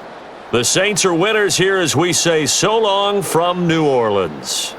The Saints are winners here as we say so long from New Orleans.